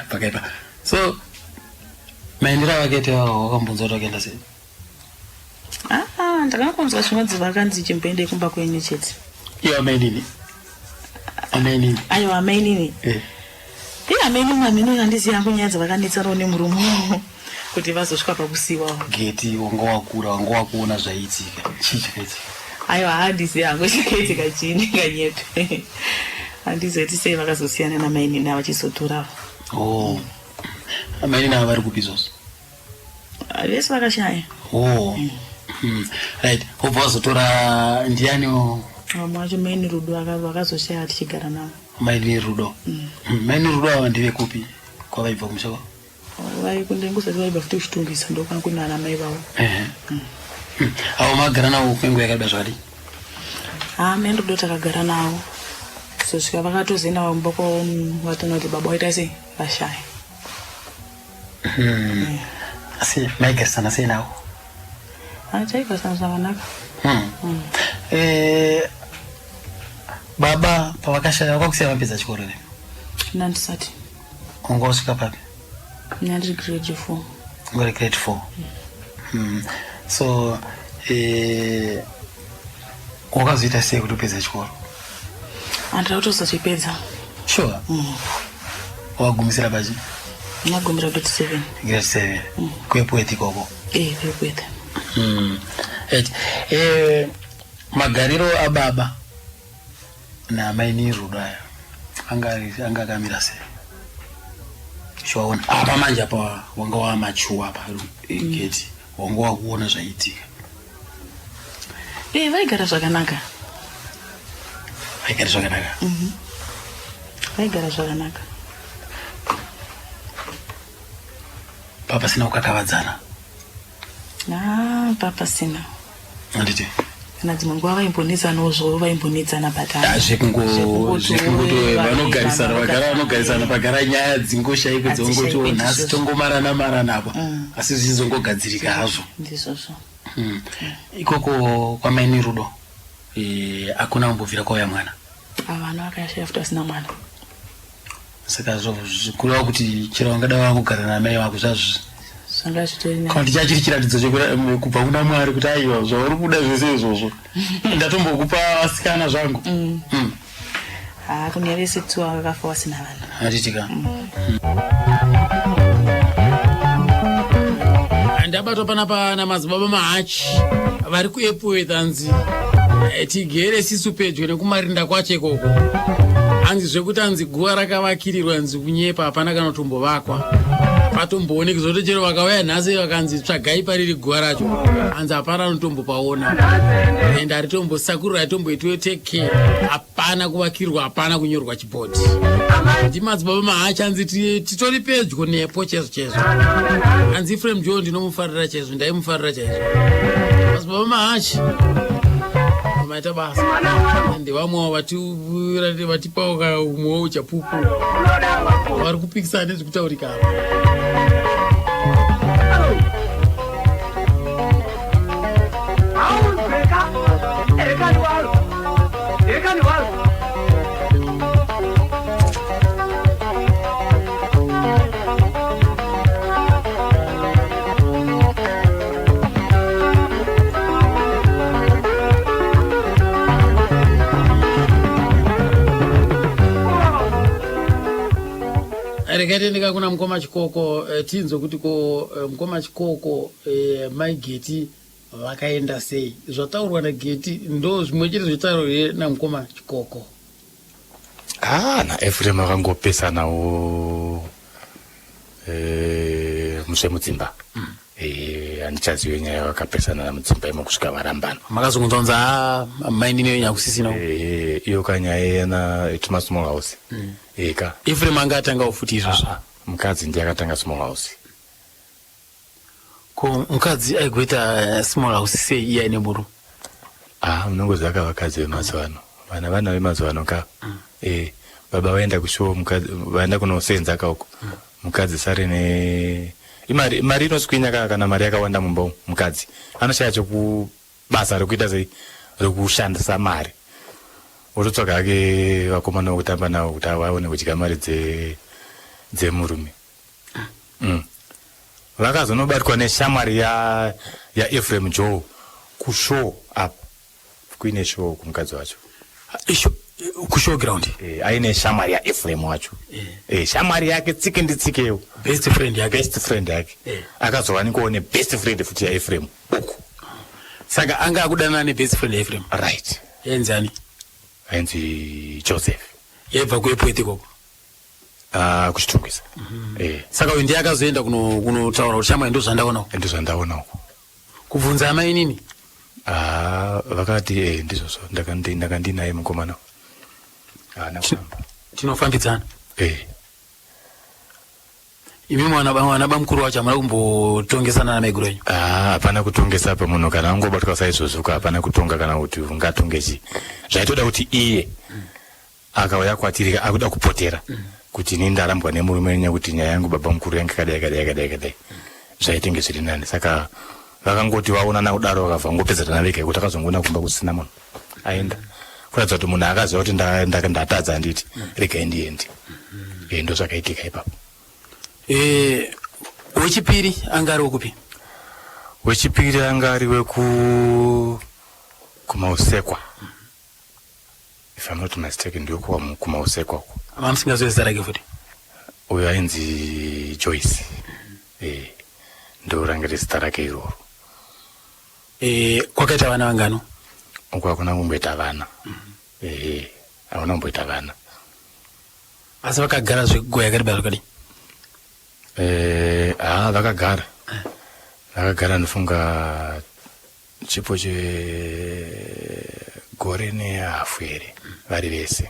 pakaipa so maendero avakaita wakambunza kuti wakaenda sei ndakangonzwa chinodzi vakanzi chimboendei kumba kwenyu chete iwo amainini aiwa amainini amainini amino handiziva hangu nyaya dzavakanetsanawo nemurume kuti vazosvika pakusiyiwawo geti wanga wakura wanga wakuona zvaiitika chii chakaitika aiwa handiziva hangu chakaitika chini kanyepe handizoti sei vakazosiyana namainini avachizotoravo amainini ava vari kupi izvozvo vese vakashaya right obva wazotora ndianiwo vamwe vacho maini rudo vakazoshaya tichigara navo maini rudo maini rudo ava ndevekupi kwavaibva kumusha kwavo vaikundengusati vaibva futi kuchitungisa ndokwanakuna ana mai vavo avo magara navo kwenguva yakadai zvakadii maini rudo takagara navo zosvika vakatozoenda vamumba kwavo vatona kuti baba waita sei vashaya asi maigarisana sei navo taigarisana zvakanaka baba pavakashaya vakakusiya vapedza chikoro ere? Nandisati. Ungosvika papi? Nandiri grade 4. Ngori grade 4. So wakazoita sei kuti upedza chikoro? Andira kutozachipedza. Sure. Wagumisira pachi? Nagumira grade 7. Grade 7. Kuepweti ikoko? Kuepweti. Magariro ababa naamai Rudo aya anga akamira sei? Shwaona apa manje apa wanga wamachuwa apa geti wanga wakuona zvaitika. Vaigara zvakanaka. Vaigara zvakanaka. Vaigara zvakanaka. Papa sina kukakavadzana? Papa sina. Anditi? Kana dzimwe nguva vaimbonidzanozvo vaimbonidzana patana. Zvekungoto vanogarisana pagara nyaya dzingoshaiko dzongoti nhasi tongomarana apa asi zvichizongogadzirika hazvo. Ndizvozvo. Ikoko kwamaini Rudo akuna kumbobvira kwauya mwana? Vana vakashaya futi vasina mwana. Saka zvikureva kuti chero vangada vangogara namai vako zvazvo zvanga zvitori kana tichachiri chiratidzo chekubva kuna Mwari kuti aiwa zvauri kuda zvese izvozvo ndatombokupa vasikana zvangu. Kune vese tu vakafa vasina vana. Hatitika. Ndabatwa panapa namadzibaba mahachi vari kuEpworth anzi tigere sisu pedyo nekumarinda kwacho ikoko. Anzi zvekuti anzi guva rakavakirirwa anzi kunyepa hapana kana kutombovakwa. Patombooneki zoto chero vakauya nhasi vakanzi tsvagai pariri guva racho. Anzi hapana anotombopaona. Ende aritombosakurira aritomboitiwe take care. Hapana kuvakirwa hapana kunyorwa chibhodhi. Ndimadzibaba mahachi anzi titori pedyo nepo chezo. Anzi Ephraim Joe ndinomufarira chaizvo ndaimufarira chaizvo. Madzibaba mahachi maita basa ende vamwe vatipauka umwewo uchapupu vari kupikisana nezvekutaurika apa. Rekatendeka kuna mukoma chikoko tinzo kuti ko mukoma chikoko maigeti vakaenda sei zvataurwa naGeti ndo zvimwe chete zvataurwa namukoma chikoko. Na Ephraim akangopesanawo mudzimba. Handichazive nyaya yakapesana namudzimba imokusvika varambana. Makazongonzvanza maini nenyaya kusisinawo? Iyo kanyaya yana ituma small house. Eka. Ephraim anga atanga ufuti izvozvo. Mukadzi ndiye akatanga small house. Ko mukadzi aigoita small house sei iye ane murume? Munongoziva vakadzi vemazuva ano. Vana vemazuva ano ka. Baba vaenda kushow mukadzi vaenda kunosenza kauko. Mukadzi sare ne mari inoswinya kana mari yakawanda mumba mukadzi anoshaya chokubasa rekuita sei rekushandisa mari. Ototsvaga hake vakomana vokutamba navo kuti vaone kudya mari dzemurume. Vakazonobatwa neshamwari yaEphraim Joe kushow apa kuine show kumukadzi wacho. Kushow ground. Aine shamwari yaEphraim wacho. Shamwari yake tsike nditsikewo. Best friend yake. Akazova nikuone best friend futi yaEphraim. Saka anga akudana nebest friend yaEphraim. Right. Enzani? Ainzi Joseph. Yebva kuEpworth ikoko? Kuchitungisa. Saka uyu ndiye akazoenda kunotaura kuti shamwari ndozvandaonawo? Ndozvandaonawo. Kubvunza amai nini? Vakati ndizvozvo ndakandinaye mukomana. Tinofambidzana. Imi mwana bamukuru wacho amuna kumbotongesana namaiguru enyu? Hapana kutongesa pa munhu kana angobatwa saizvozvo hapana kutonga kana kuti ungatonge chi. Zvaitoda kuti iye akauya kwatiri akuda kupotera kuti ini ndarambwa nemurume nekuti nyaya yangu baba mukuru yangu kadai. Zvaitenge zviri nani. Saka vakangoti vaonana kudaro vakabva ngopedzana vega kuti akazongoona kumba kusina munhu. Aenda. kuratidza kuti munhu akaziva kuti ndatadza handiti regai ndiende. Ndo zvakaitika ipapo. Wechipiri anga ari wekupi? Wechipiri anga ari kumausekwa. If I'm not mistaken, ndio kumausekwa uko. Mamusingaziwe zita rake futi? Uyo ainzi Joyce. Ndo rangiri zita rake iroro. Kwakaita vana vangano? Uko hakuna kumboita vana. Hakuna kumboita vana. Asi vakagara zvekugoya yakareba zvakadii? Vakagara. Vakagara ndofunga chipo chegore nehafu here vari vese.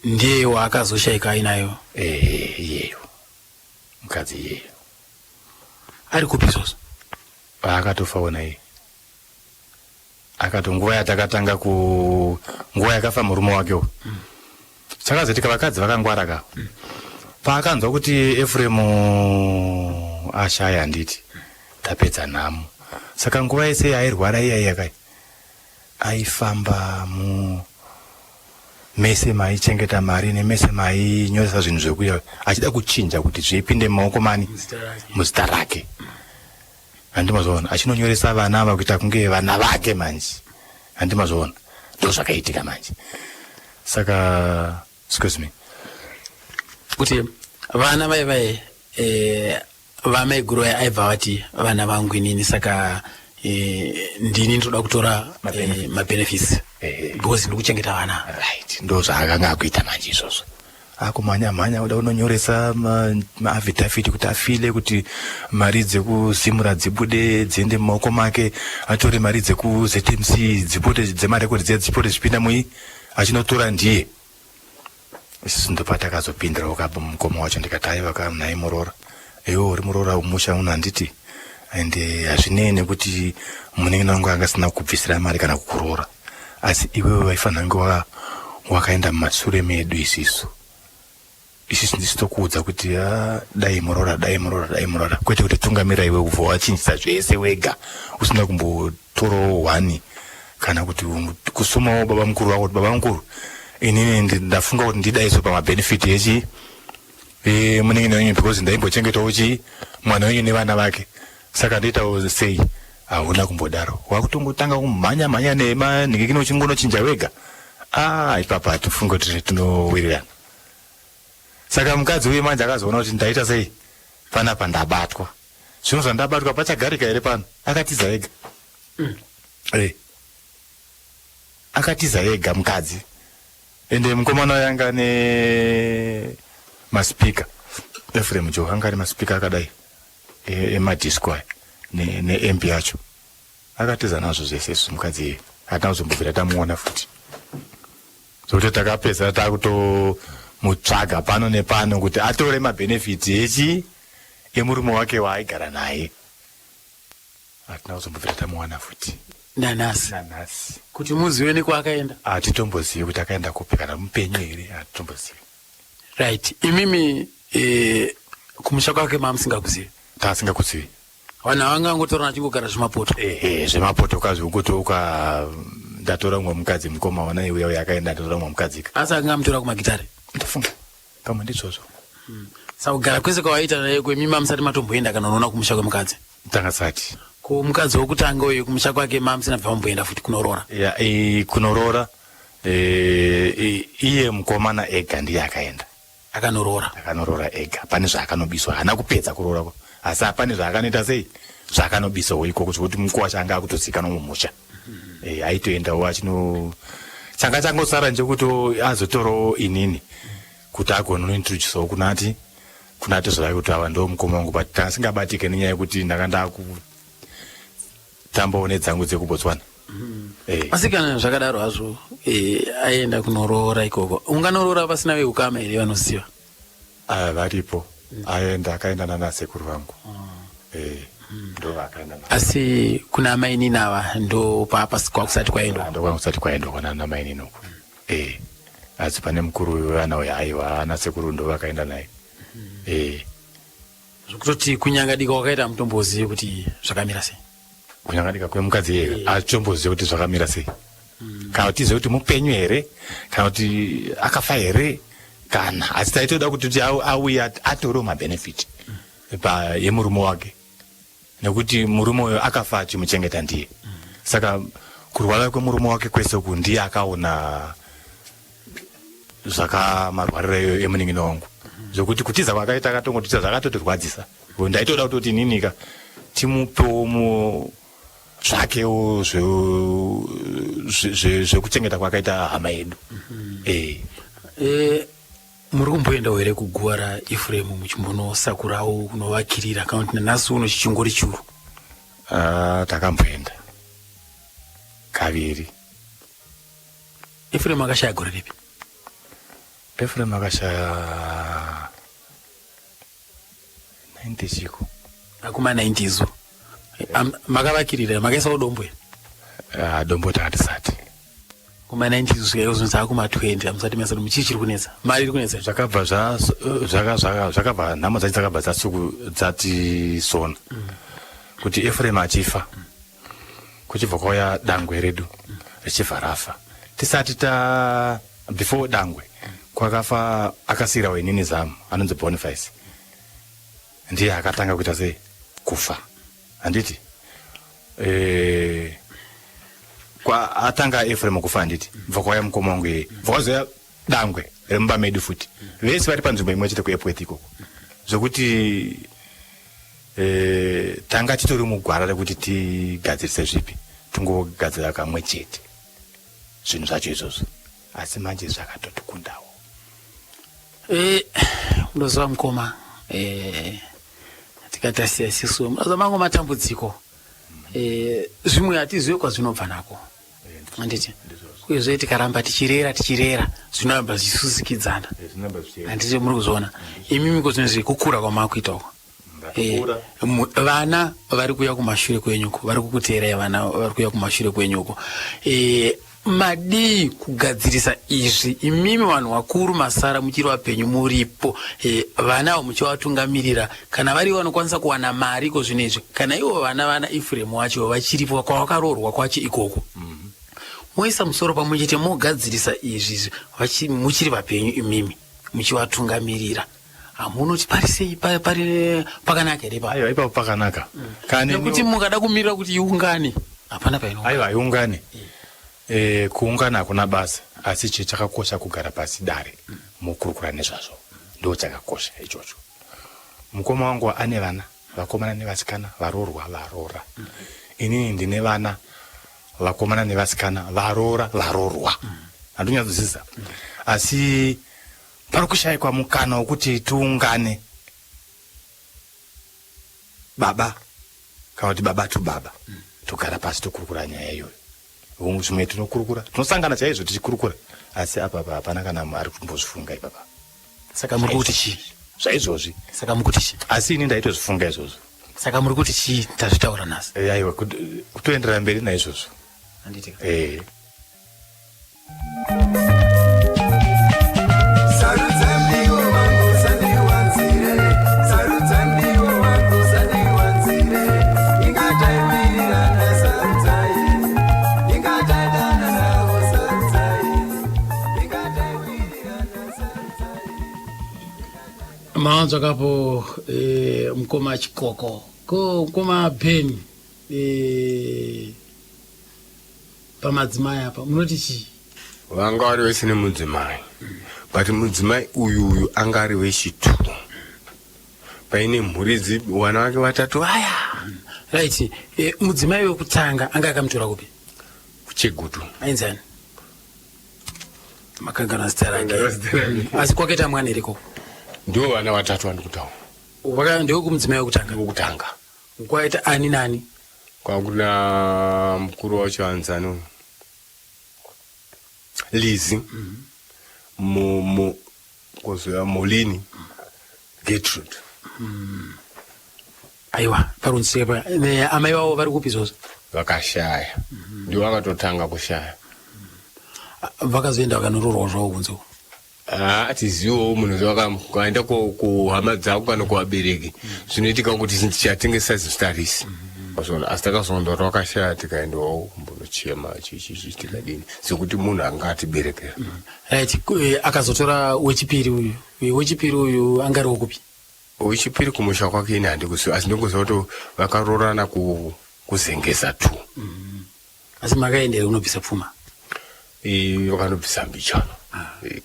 Ndiye waakazoshayika ainayo? Iyeyo. Mukadzi iyeyo. Ari kupi izvozvo? Akatofawo naye. Nguva yatakatanga nguva yakafa murume wakewo. Chakazoitika vakadzi vakangwara ka. Paakanzwa kuti Efremu ashaya handiti tapedza nhamo. Saka nguva yese airwara iyayi aifamba mese maichengeta mari nemese mainyoresa zvinhu zvekuya achida kuchinja kuti zvipinde mumaoko mani muzita rake. Handimazoona achinonyoresa vana ava kuita kunge vana vake manje. Handimazoona ndo zvakaitika manje. Saka excuse me. Kuti vana vai vamaiguru aibva vati vana vangu inini, saka ndini ndoda kutora mabenefits because ndikuchengeta vana. Right. Ndo zvaakanga akuita manje izvozvo. Akumhanya uda unonyoresa maafidhafiti kuti afile kuti mari dzekuzimura dzibude dziende mumaoko make, atore mari dzekuZMC dzipote dzemarekodhi dzipote zvipinda mui achinotora ndiye. Isi ndopatakazopindira ukapa mukoma wacho ndikati aiva naye Murora. Iwo uri Murora umusha uno handiti ende hazvinei kuti munenge wangu angasina kubvisira mari kana kukurora, asi iwewe waifanira kunge wakaenda mumashure medu isisu ndisitokuudza kuti dai Murora kwete kuti tungamira iwe ubva wachinjisa zvese wega usina kumbotorawo hwani kana kuti kusumawo baba mukuru wako kuti baba mukuru inini ndafunga kuti ndidaiso pamabenefit echi munenge nenyu because ndaimbochengetawo mwana wenyu nevana vake, saka ndoitawo sei. Hauna kumbodaro, wakutongotanga kumhanya nemanhingikino uchingonochinja wega. Ipapa hatifunga kuti tinowirirana. Saka mukadzi uye manje akazoona kuti ndaita sei panapa ndabatwa. Zvino zvandabatwa pachagarika here pano? Akatiza ega. Akatiza ega mukadzi. Ende mukomana yanga maspika Efremu Jo anga ari maspika akadai emadisco neMP yacho. Akatiza nazvo zvese mukadzi iye. Hatina kuzombobvira tamuona futi. Zokuti takapedza takutomutsvaga pano nepano kuti atore mabenefits emurume wake waaigara naye. Hatina kuzombobvira tamuona futi. Nanasi. Kuti muzive nekwaakaenda? Hatitombozivi kuti akaenda kupi kana mupenyu here, hatitombozivi. Right. Imimi kumusha kwake mamusingakuzivi? Tasingakuzivi. Vanhu vangangotora achingogara zvimapoto? Zvimapoto ukazvokutoka ndatora umwe mukadzi mukoma wana iwe yakaenda ndatora umwe mukadzi. Asi akangamutora kumagitare? Ndafunga pamwe ndizvozvo. Saka kugara kwese kwawaita naye kwemima musati matomboenda kana unoona kumusha kwemukadzi? Tangasati. Kumukadzi wokutanga uyu kumusha kwake mamusina bva mamboenda futi kunoroora? Kunoroora iye mukomana ega ndiye akaenda. Akanorora ega. Pane zvaakanobiswa, haana kupedza kuroora, asi pane zvaakanoita sei zvaakanobiswawo ikoko kuti mukuwa changa akutozikanwa mumusha. Aitoendawo changa changosara nje azotorawo inini kuti agonointroducewo kunati zvava kuti ava ndo mukoma wangu, but tasingabatike nenyaya yekuti ndakanda kutambawo nedzangu dzekuBotswana. Asi kana zvakadaro hazvo aenda kunoroora ikoko, unganoroora pasina veukama here vanoziva? Varipo. Akaenda nanasekuru vangu. Ndo vakaenda. Asi kuna amainini ava ndo kwakusati kwaendwa? Ndo kwakusati kwaendwa kuna amainini uko. Asi pane mukuru wevana uyo aiwa anasekuru ndo vakaenda naye. Zvokutoti kunyangadika wakaita mutombozive kuti zvakamira sei? Kunyangadika kwemukadzi iye atombozive kuti zvakamira sei. kana kuti tizive kuti mupenyu here kana kuti akafa here kana asi taitoda kuti auya atorewo mabenefit yemurume wake nekuti murume uyo akafa achimuchengeta ndiye saka kurwara kwemurume wake kwese uku ndiye akaona marwariro emunin'ina wangu zvokuti kutiza kwakaita akatongotiza zvakatotirwadzisa ndaitoda kutoti ninika timupewo zvakewo zvekuchengeta kwakaita hama yedu. Muri kumboendawo here kuguva raEfuremu muchimbonosakurawo kunovakirira kana kuti nanhasi uno chichingori churu? Takamboenda kaviri. Efuremu akashaya gore ripi? Efuremu akashaya 90 chiko. Akuma 90 makavakirira makaisawo dombo here? Dombo takatisati. Kuma 90 kusvika kuzonzi akuma 20 amusati mesari muchii chiri kunetsa? Mari iri kunetsa? Zvakabva nhamo dzacho dzakabva dzatisona kuti Efuremu achifa kuchibva kwauya dangwe redu richibva rafa tisati before dangwe kwakafa akasiyirawo inini zamu anonzi Boniface ndiye akatanga kuita sei kufa handiti atanga Efuremu kufa handiti bva kwauya mukoma wangu bva kwazoya dangwe remumba medu futi vese vari panzvimbo imwe chete kuepweti ikoko zvokuti tanga titori mugwara rekuti tigadzirise zvipi tungogadzira kamwe chete zvinhu zvacho izvozvo asi manje zvakatotikundawo. Unoziva mukoma tikatasiya sisu munoziva mangu matambudziko zvimwe hatizive kwazvinobva nako handiti uyezve tikaramba tichirera zvinoramba zvichisusikidzana handiti muri kuzviona imimi kozvinezvi kukura kwamakuitako vana vari kuuya kumashure kwenyuko vari kukuteerai vana vari kuuya kumashure kwenyuko madii kugadzirisa izvi imimi vanhu vakuru masara muchiri vapenyu muripo vana avo muchivatungamirira kana vari vanokwanisa kuwana mari kozvinezvi kana ivo vana Efuremu wacho vachiripo kwavakaroorwa kwacho ikoko moisa musoro pamwe chete mogadzirisa izvi muchiri vapenyu imimi muchivatungamirira hamunoti parisei pakanaka here pa? Aiwa ipapo pakanaka nekuti mukada kumirira kuti iungane hapana paino. Aiwa iungane kuungana hakuna basa asi chakakosha kugara pasi dare mukurukura nezvazvo ndo chakakosha ichocho. Mukoma wangu ane vana vakomana nevasikana varoora inini ndine vana vakomana nevasikana varoorwa handonyadzosisa asi pari kushayikwa mukana wokuti tiungane baba kana kuti baba tu baba togara pasi tokurukura nyaya iyoyo zvimwe tinokurukura tinosangana chaizvo tichikurukura asi apa hapana kana ari kumbozvifunga ipapa. Saka muri kuti chii zvaizvozvi? Saka muri kuti chii? Asi ini ndaitozvifunga izvozvo. Saka muri kuti chii tazvitaura nhasi? Aiwa kutoenderera mberi naizvozvo handiti mawanzo kapo mkoma chikoko ko mkoma peni pamadzimai apa munoti chii? Vanga vari vese nemudzimai but mudzimai uyu anga ari wechituru paine mhuri wana vake vatatu vaya right. Mudzimai wekutanga anga akamutora kupi? kuChegutu. Ainzani makangana zita rake asi kwakaita mwana iriko ndio vana vatatu vandikutaura ndio kumudzimai wekutanga kwaita ani nani? Kwakuna mukuru wacho Anzano Lizi kozoya Molini Gertrude. Aiwa parunsepa amai vavo vari kupi izvozvo? Vakashaya ndio vakatotanga kushaya vakazoenda vakanotorwa zvavo kunzewo. Tiziwo munhu zvakaenda kuhama dzako kana kuvabereki zvinoitika kuti chatengesa zvitarisi pasona asi takazondora wakashaya tikaendawo mbonochema tikadini sekuti munhu anga atiberekera. Right, akazotora wechipiri uyu angariwo kupi? Wechipiri kumusha kwake ine handikuziva asi ndingoziva kuti vakarorana kuzengeza 2. Asi makaendera unobvisa pfuma? Vakanobvisa mbichano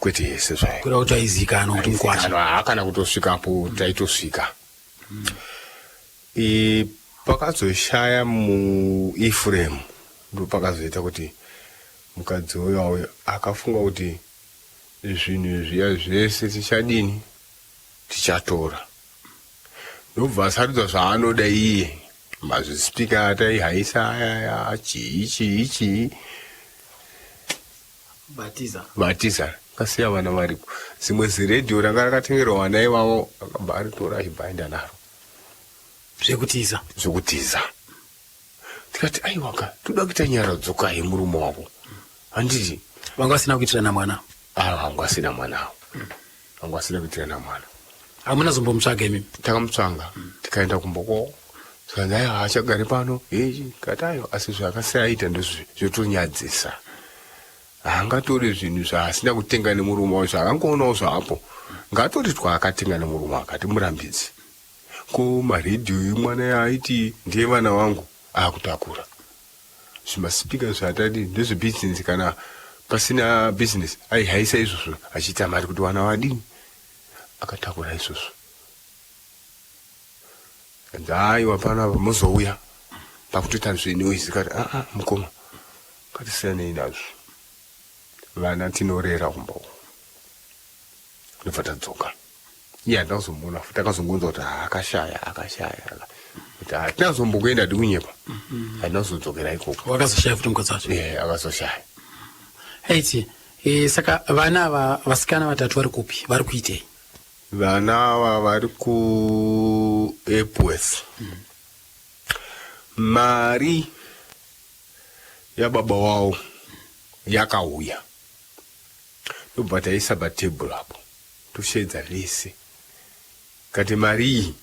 kwete yese zvayo kuda kuti aizikanwa kuti mukwacha haakana kutosvikapo taitosvika. Pakazoshaya muEfrem ndo pakazoita kuti mukadzi uyo akafunga kuti zvinhu zviya zvese tichadini tichatora ndobva asarudza zvaanoda iye mazvispika ataihaisa ayaya chii batiza kasiya vana varipo zimwe ziredhiyo ranga rakatengerwa vana ivavo akabva aritora achibva aenda naro zvekutiza tikati aiwaka toda kuita nyara dzokai murume wako handiti vanga vasina kuitirana mwana vanga asina mwanawo vanga asina kuitirana mwana. Hamuna zombomutsvaga imimi? Takamutsvanga tikaenda kumboko tikanzi aiwa achagare pano katayo asi zvakasiyaita ndozvotonyadzisa haangatori zvinhu zvaasina kutenga nemurume wavo zvakangoonawo zvapo ngatori twaakatenga nemurume akati murambidzi ko maredhiyo emwana yaaiti ndiye vana vangu akutakura zvimasipika zvatadi ndezvebhizinesi kana pasina bhizinesi aihaisa izvozvo achiita mari kuti vana vadini akatakura izvozvo aiwa panapa muzouya pakutoita zvenoizi kati mukoma katisiyanei nazvo vana tinorera kumboko ndobva tadzoka iye handazomboona futi akazongonza kuti akashaya kuti hatinazombokuenda ndikunyepa handinazodzokera ikoko. Wakazoshaya futi mukadzi wacho? Akazoshaya. Aiti saka vana ava vasikana vatatu vari kupi, vari kuitei? Vana ava vari kuEpworth. Mari yababa wavo yakauya ndobva taisa patebhuru apo toshedza vese kati mari iyi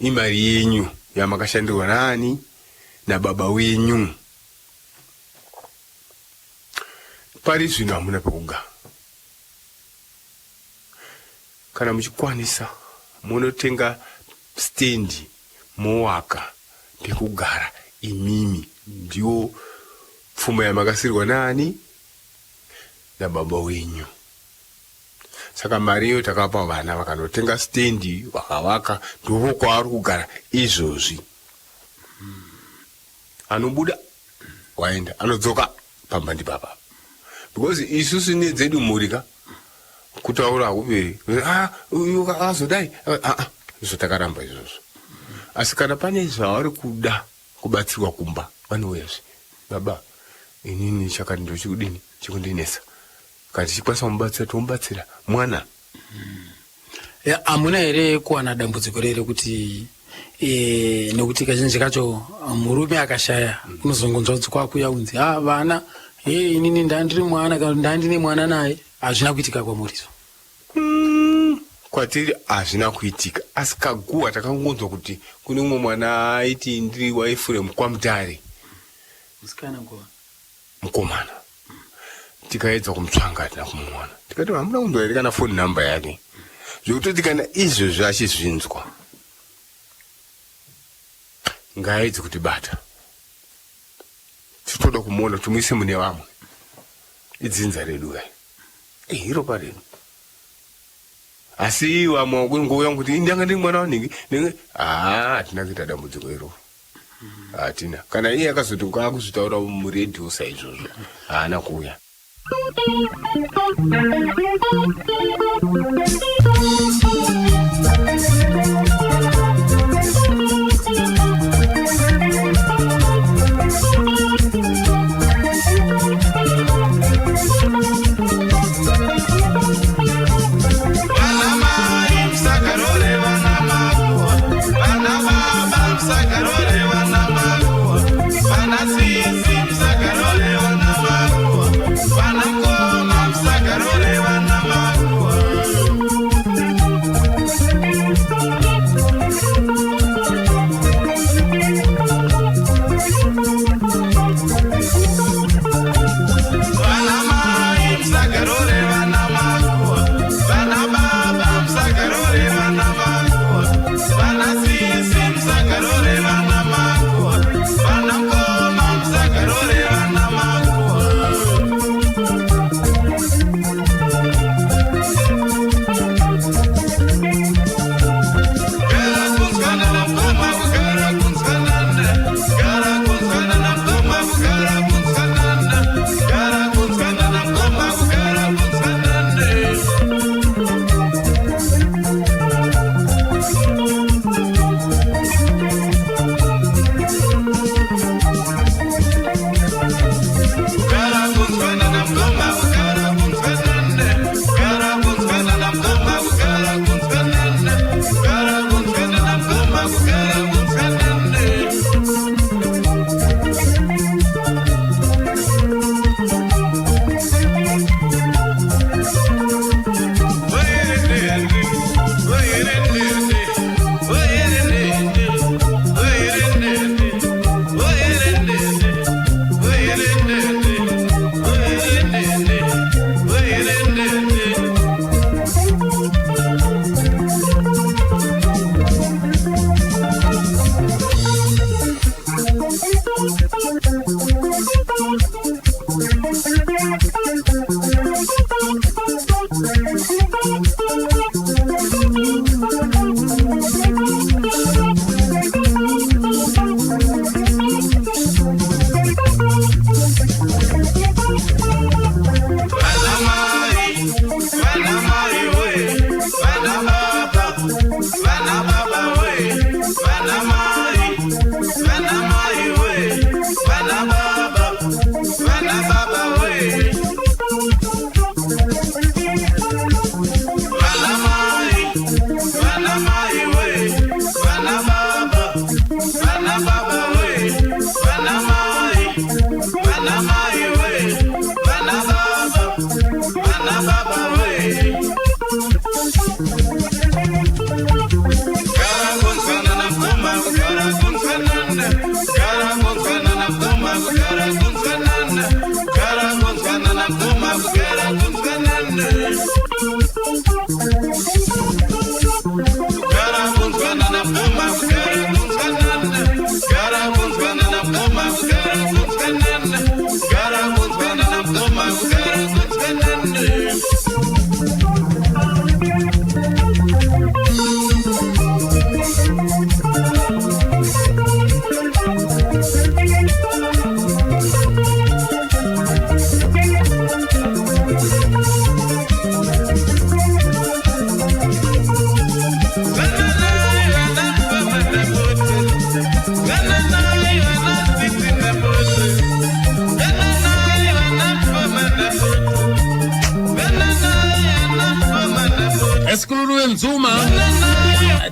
imari yenyu yamakashandirwa nani nababa wenyu, pari zvino hamuna pekugara, kana muchikwanisa munotenga stendi mowaka pekugara imimi ndiwo pfuma yamakasirwa nani nababa wenyu. Saka mariyo takapa vana vakanotenga stendi vakavaka ndoko kwavari kugara izvozvi. Anobuda waenda anodzoka pambandi papa because isusu nedzedu murika kutaura kuperi uyu azodai zvotakaramba izvozvo. Asi kana pane zvavari kuda kubatsirwa kumba vanouyazve baba inini chakati ndochikudini chikundinesa kati chikwanisa kumubatsira tomubatsira mwana. Hamuna here kuwana dambudziko rere kuti nekuti kazhinji kacho murume akashaya unozongonzwa kwakuya unzi vana inini ndandiri mwana kana ndandine mwana naye hazvina kuitika kwamurizo. Kwatiri hazvina kuitika, asi kaguwa takangonzwa kuti kune umwe mwana aiti ndiri waEfrem kwaMutare mukomana. Tikaedza kumutsvanga hatina kumuwana, tikati hamuna kunzwa kana phone number yake zvekutoti kana izvozvo achizvinzwa ngaaedze kutibata titoda kumuona tumuise mune vamwe idzinza redu kai iropa redu. Asi vamwe ngouya kuti ndanga ndiri mwana wanhingi hatina kuita dambudziko iro hatina. Kana iye akazoti akuzvitaura muredhiyo saizvozvo haana kuuya.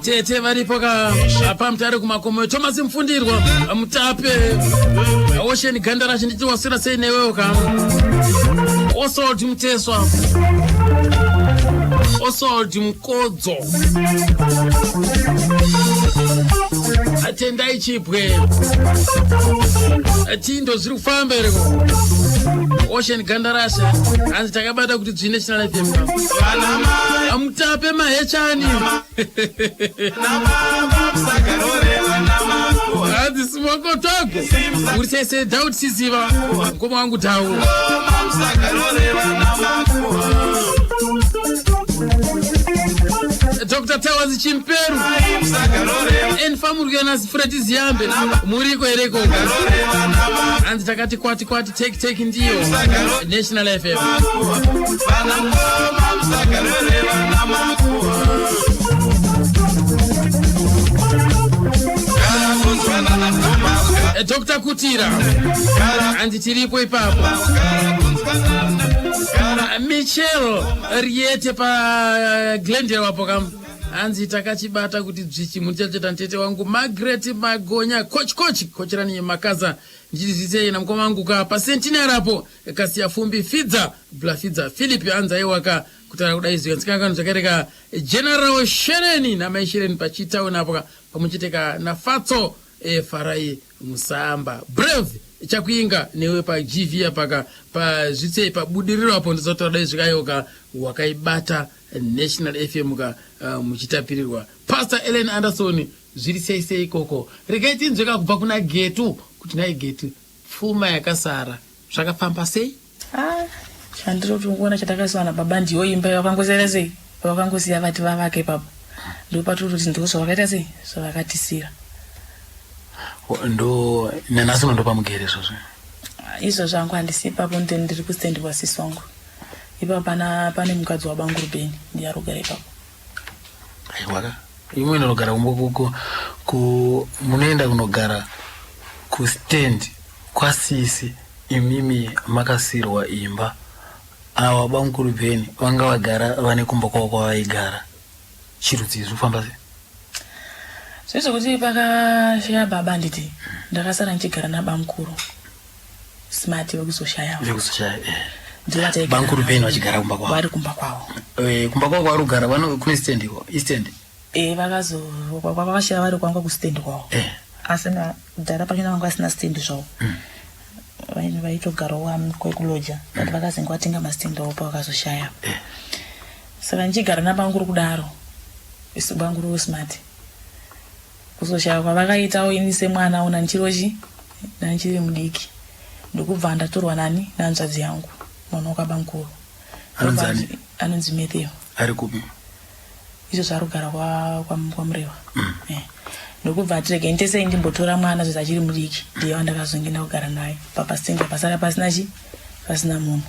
Tete varipo pamutare kumakomo Thomas Mfundirwa Mutape Ocean Gandara chinditi wasira sei newewo Oswald Muteswa Oswald Mkodzo Atendai Chipwe Atindo zviri kufamba ereko Ocean Gandarasha hanzi takabata kuti dzine National FM Mutape mahechani hanzi simoko togo uri sese Daud Sisiva ngoma wangu Dhau Dr. Tawazi Chimperu Enfamurgenas Freddy Ziambe Muriko ereko hanzi takati kwati take ndiyo National FM Dr. Kutira hanzi tiripo ipapo Michel Riete pa Glendale wapo hanzi takachibata kuti dzichi muchacheta ntete wangu Margaret Magonya kochirani makaza njizise na mkoma wangu pa Sentinel hapo kasiya fumbi Fidza Blafidza Philip anza yewaka kutara kudaizi kansikanga nzakereka General Shereni na maishireni pachita unapo pamuchiteka na Fatso Farai Musamba Brave chakuinga newe pa GV pa zvitse pa budiriro apo ndizotora dai zvikayoka wakaibata National FM muchitapirirwa Pastor Ellen Anderson zviri sei ikoko regaiti nzweka kubva kuna getu kuti nai getu pfuma yakasara zvakafamba sei chandiro tungona chatakasana baba ndiyo imba yakangosera sei vakangosiya vati vavake papo ndopaturi kuti ndikoso vakaita sei so vakatisira ndo nanasi ndo pamugere zvozvo izvo zvangu handisi papo ndiri kustendi wasisi wangu ipa pane mukadzi wabangu Rubeni ndiyarogara ipapo aiwaka imwe inogara ku munoenda kunogara ku stand kwasisi imimi makasirwa imba awa bangu Rubeni vanga vagara vane kumba kwavo kwavaigara chirudzi zvofamba sei Sisi kuti pakashaya baba nditi ndakasara ndichigara nabamkuru smart wekuzoshaya ndivataigara Bankuru Rubeni vachigara kumba kwavo vari kumba kwavo kumba kwavo kwarugara vano kune stand iko estand vakashaya vari kwanga kustand kwavo asina dhara pachona vanga asina stand zvavo vaitogarawo kwekuloja but vakazenga vatenga mastand avo pavakazoshaya saka ndichigara nabanguru kudaro isu banguru wesmart kuzoshaya kwavakaitawo ini semwana una nchirochi nanchiri mudiki ndokubva ndatorwa nani nanzvadzi yangu mwana wakabankuru anonzi Matthew ari kupi izvo zvarugara kwamureva ndokubva tirege ndese ndimbotora mwana zvezvo achiri mudiki ndiye wandakazongenda kugara naye papastenga pasara pasina munhu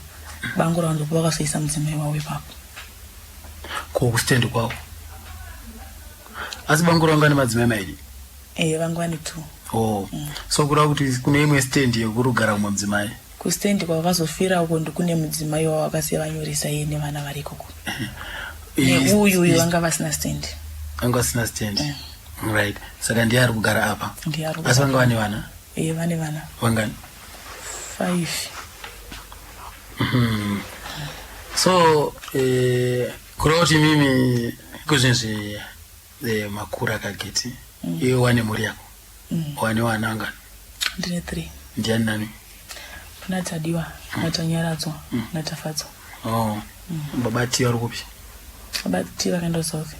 banguru vandopo vakazoisa mudzimai wavo ipapo kokustendi kwavo asi banguru vanga nemadzimai mairi vanga vane 2 so kurava kuti kune imwe stand yekurugara umwe mudzimai kustendi kwakazofira uko ndikune mudzimai wavo akasiya vanyoresa iye nevana vari ikoko neuyu vanga vasina stendi anga vasina stendi right saka ndiye ari kugara apa asi vanga vane vana vane vana vangani 5 so kureva kuti mimi kuzvinzvi makuru akageti iwe wane mhuri yako wane vana vangani ndine 3 ndiani nani kuna Tadiwa natanyaradzwa natafadzwa baba ti vari kupi baba ti vakaenda South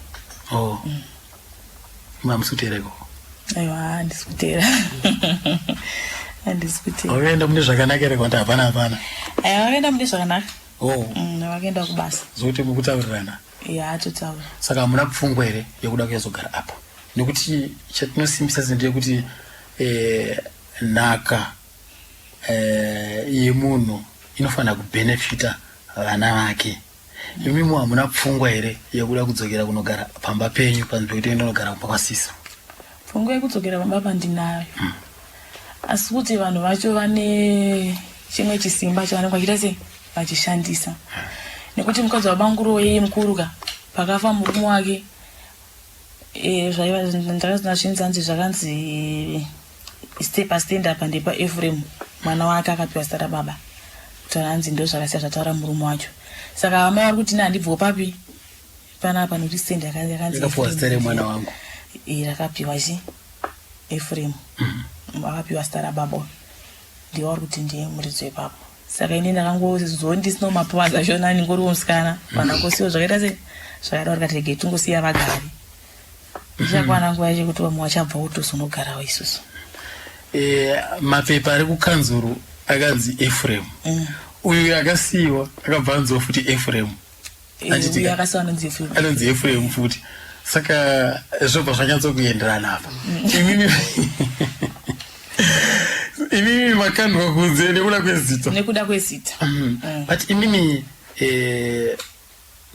mamusi kutera ikoko aiwa handisi kutera handisi kutera wakaenda mune zvakanaka ere kwanda hapana aiwa vakaenda mune zvakanaka vakaenda kubasa zokuti mukutaurirana atotaura saka hamuna pfungwa here yekuda kuyazogara apa nekuti chatinosimbisa ndeyekuti nhaka yemunhu inofanira kubhenefita vana vake imimi hamuna pfungwa here yekuda kudzokera kunogara pamba penyu panzvimbo yekuti ndinogara kumba kwasisa pfungwa yekudzokera pamba pandinayo asi kuti vanhu vacho vane chimwe chisimba chavanenge vachiita sei vachishandisa nekuti mukadzi wabanguro yeye mukuruka pakafa murume wake ndakazina zvinzanzi zvakanzi stepa stand up ndepa Ephraim mwana wake akapiwa zita rababa kuti anzi ndo zvakasiya zvataura murume wacho saka amai vari kuti handibvo papi panapa nekuti stand yakanzi mwana wangu rakapiwa chi Ephraim akapiwa zita rababa ndiwo vari kuti ndiye muridzi wepapo saka ine ndakangozondisino mapawazi ashona ningori womusikana panakosiwo zvakaita sei zvakada vari katege tungosiya vagari ichakwana nguva yechekuti vamwe vachabva utozonogarawo isusu mapepa ari kukanzuru akanzi Ephraim uyu akasiyiwa akabva anziwa futi Ephraim anonzi Ephraim futi saka zvobva zvanyatsokuenderana apa imimi makandwa kunze nekuda kwezita but imimi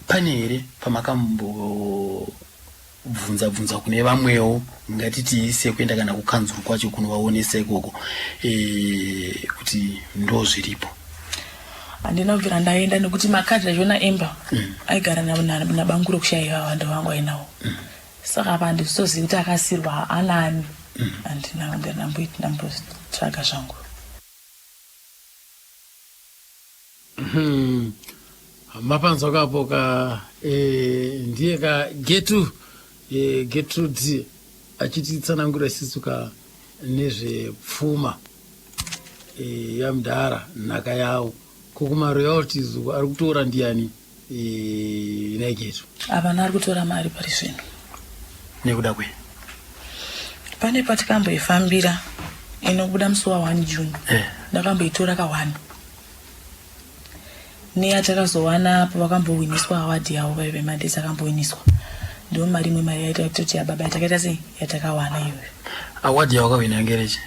pane here pamakambobvunza kune vamwewo ngatiti sekuenda kana kukanzuru kwacho kunovaonesa ikoko kuti ndo zviripo handina kubvira ndaenda nekuti makadhi achona emba aigara nabanguro kushayiwa vantu vangu ainawo saka apa handizozivi kuti akasirwa anani handina ndambotsvaga zvangu mapanzwa kapo ndiye Gertrude achititsanangura isisuka nezvepfuma yamudhara nhaka yawo kokuma-royalties ari kutora ndiani Getu apana ari kutora mari pari zvino nekuda kwe pane patikamboifambira inobuda musi wa1 June ndakamboitora ka1 neyatakazowana pavakambowiniswa awadi yavo vaive madesi akambowiniswa ndo mari imwe mari yaita kuti yababa yatakaita sei yatakawana iyoyo awadi yavo kawina ngerechi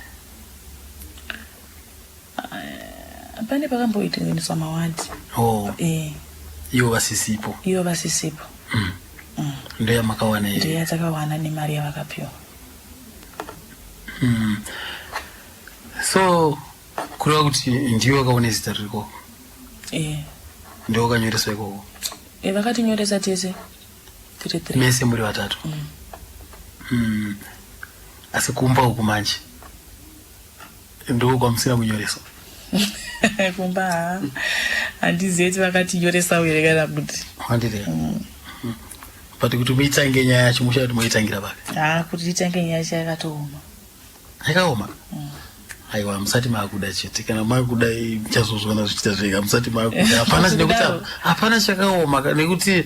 pane pakambowiniswa mawadi ivo vasisipo ndoya makawana iyo ndoya takawana nemari yavakapiwa so kureva kuti ndiwe wakaona zita ririko ndiwe wakanyoreswa ikoko vakatinyoresa tese mese muri vatatu asi kumba uku manje ndo kwamusina kunyoreswa kumba handizivi kuti vakatinyoresa here kana kuti handire but kuti muitange nyaya yacho muchada kuti muitangira papi kuti titange nyaya yacho yakatooma yakaoma aiwa musati makuda chete kana makuda muchazozvona zvichita zvega musati makuda hapana nekuti hapana chakaoma nekuti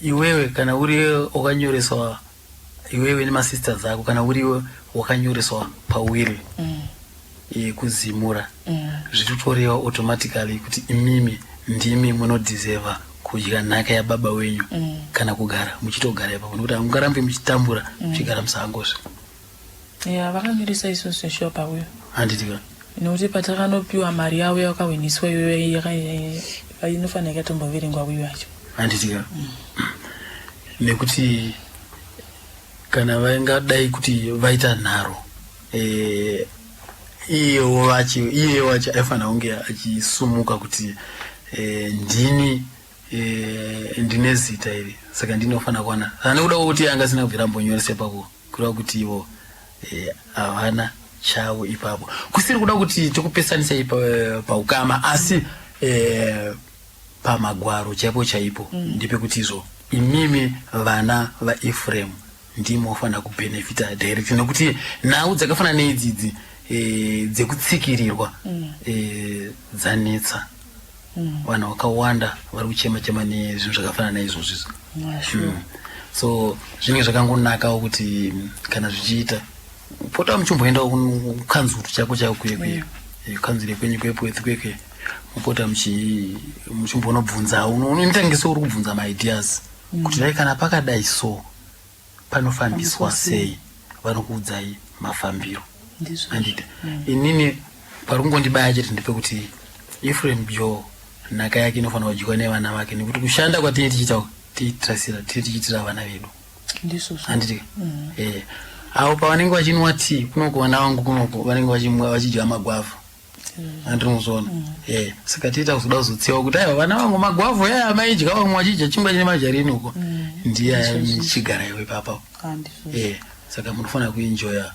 iwewe kana uriwe wakanyoreswa iwewe nemasisters ako kana uriwe wakanyoreswa pawiri kuzimura zvitotoreva automatically kuti imimi ndimi munodiseva kudya nhaka yababa wenyu kana kugara muchitogara ipapo nekuti hamungarambe muchitambura muchigara musangozve vakanyoresa isosio shopa uyo handitika nokuti patakanopiwa mari yavo yakawiniswa iyoyo inofanira ikatomboverengwa uyo yacho handitika nekuti kana vaingadai kuti vaita nharo iye wacho aifana kunge achisumuka kuti ndini ndine zita iri saka ndinofana kuwana nekuda kuti anga sina kubvira mbonyorese pako kureva kuti ivo havana chavo ipapo kusiri kuda kuti tikupesanisai paukama asi pamagwaro chaipo chaipo ndipekuti izvo imimi vana vaEfrem ndimo ofana kubenefita direct nekuti nhau dzakafana neidzidzi dzekutsikirirwa dzanetsa vanhu vakawanda vari kuchema nezvinhu zvakafana naizvozvi so zvinenge zvakangonakawo kuti kana zvichiita pota muchimboenda kukanzuru chako kwekwe kanzure kwenyu kwepweke mupota muchimboona bvunza unotangiso uri kubvunza maideas kuti dai kana pakadai so panofambiswa sei vanokuudzai mafambiro anditi inini parikungondibaya chete ndepekuti Ephraim Joe nhaka yake inofanira kudyiwa nevana vake nekuti kushanda kwatinenge tichiita tichiitira vana vedu anditi avo pavanenge vachinwa tii kunoko vana vangu kunoko vanenge vachidya magwavha andinozoona saka tiita kuzoda kuzotsiwa kuti aiwa vana vangu magwavha yaya maidya vamwe vachidya chingwa chine majarini uko ndiye chigara iwe papapo saka munofanira kuenjoya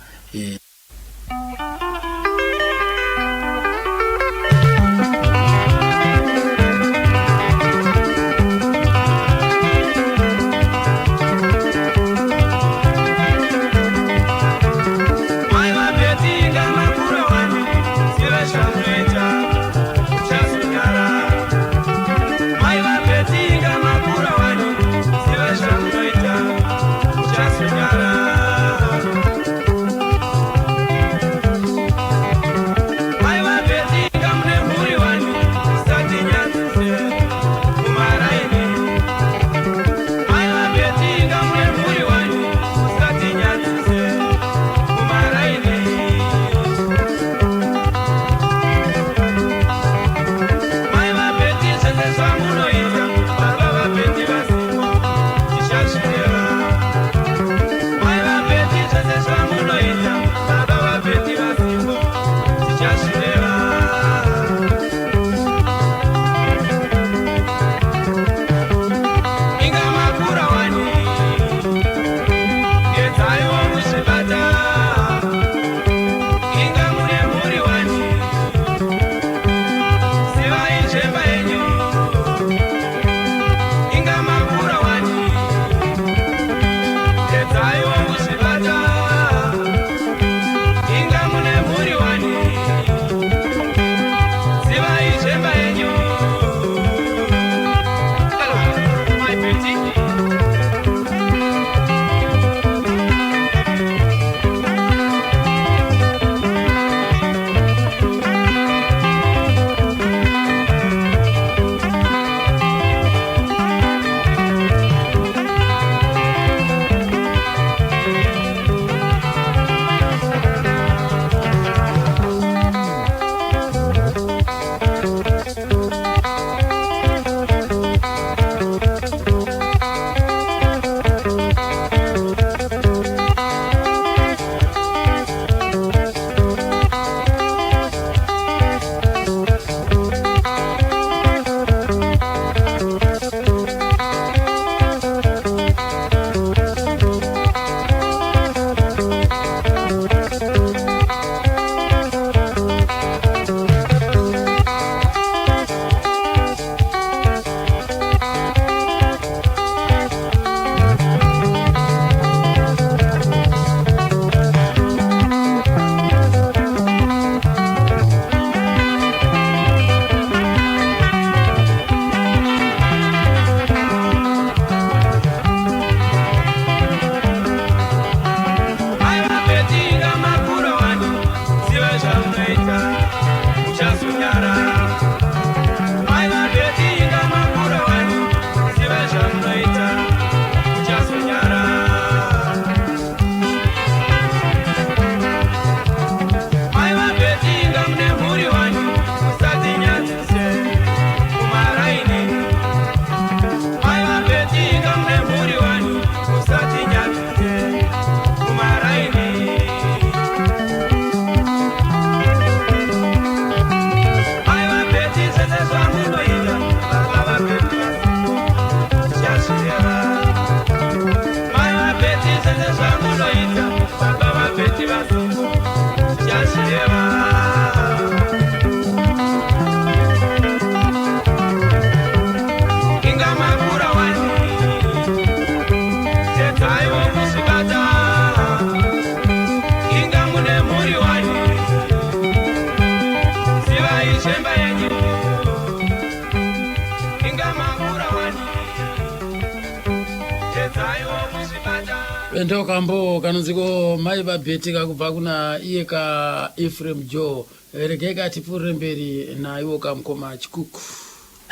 ndo kambo kanonziko mai vabhetika kubva kuna iye ka Ephraim Joe regai katipfuurire mberi naiwo kamukoma chikuku.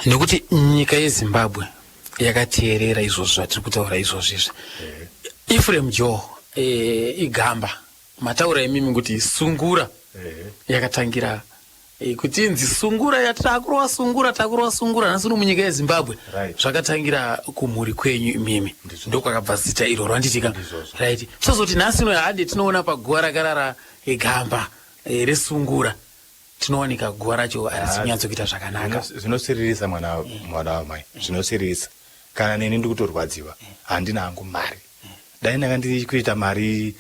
Nekuti nyika yeZimbabwe yakateerera izvozvo zvatiri kutaura izvozvizvi. Ephraim Joe igamba mataura emimi kuti sungura yakatangira kuti inzi sungura yatakurwa sungura nhasi munyika yeZimbabwe zvakatangira kumhuri kwenyu imimi ndokwakabva zita iro randitika right. Chozoti nhasi no hade tinoona paguva rakarara gamba resungura tinowanika guva racho harisinyatsokuita zvakanaka. Zvinosiririsa mwana wamai, zvinosiririsa. Kana neni ndikutorwadziwa handina hangu mari, dai ndanga ndiri kuita mari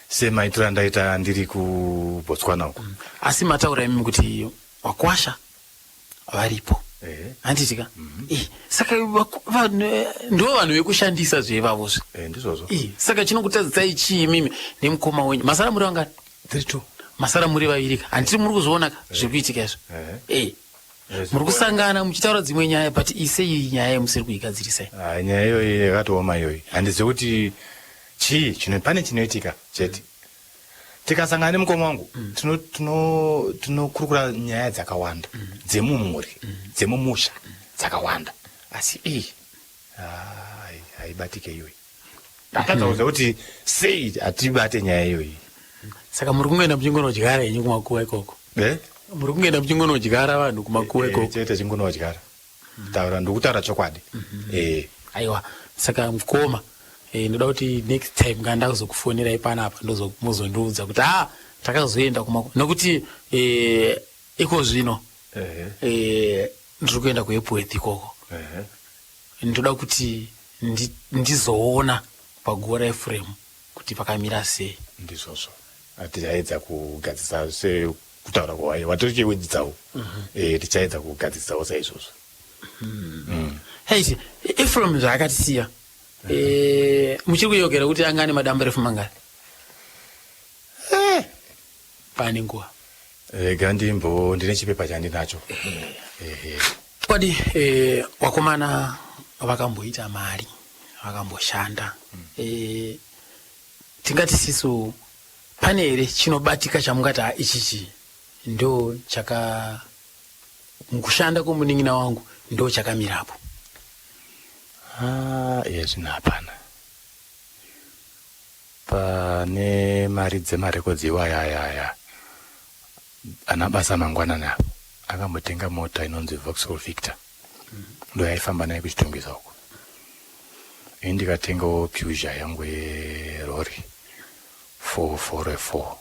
semaitura ndaita ndiri kuBotswana uko. Asi mataura emimi kuti wakwasha varipo handitika. Saka ndo vanhu vekushandisa zvevavozve ndizvozvo. Saka chinokutadzisai chii mimi nemukoma wenyu? Masara muri vangani? 32. Masara muri vaviri. Handiti muri kuzviona zviri kuitika izvo? Muri kusangana muchitaura dzimwe nyaya but isei nyaya musiri kuigadzirisai? Nyaya iyoyi yakatooma iyoyi. Handizivi kuti chii pane chinoitika chete. Tikasangana nemukoma wangu tinokurukura nyaya dzakawanda dzemumhuri dzemumusha dzakawanda, asi haibatike iyoyi. Ndakatauza kuti sei hatibate nyaya iyoyi. Saka muri kungoenda muchingonodyara henyu kumakuva ikoko? Muri kungoenda muchingonodyara vanhu kumakuva ikoko? Chete chingonodyara. Ndokutaura chokwadi. Aiwa, saka mukoma ndoda kuti next time nganda kuzokufonerai panapa muzondiudza kuti takazoenda kumakuva, nokuti iko zvino ndiri kuenda kuEpworth ikoko. Ndoda kuti ndizoona paguva raEphraim kuti pakamira sei. Ndizvozvo tichaedza kugadzisa sekutaura kwawai watiri chiwedzidzawo. Tichaedza kugadzisawo saizvozvo. Haiti Ephraim zvaakatisiya muchiri kuyokera kuti anga ane madamba refu mangani? Pane nguva ega ndine chipepa chandinacho. Kwadi wakomana vakamboita mari, vakamboshanda. Tingati sisu pane here chinobatika chamungati ichichi ndo mukushanda kwomunin'ina wangu ndo chakamirapo? Zvino hapana. Pane mari dzemarekodzi iwaya ana basa mangwanani apo akambotenga mota inonzi Vauxhall Victor, ndo yaifamba naye kuchitongesa uko. Ndikatengawo Peugeot yangu yerori 444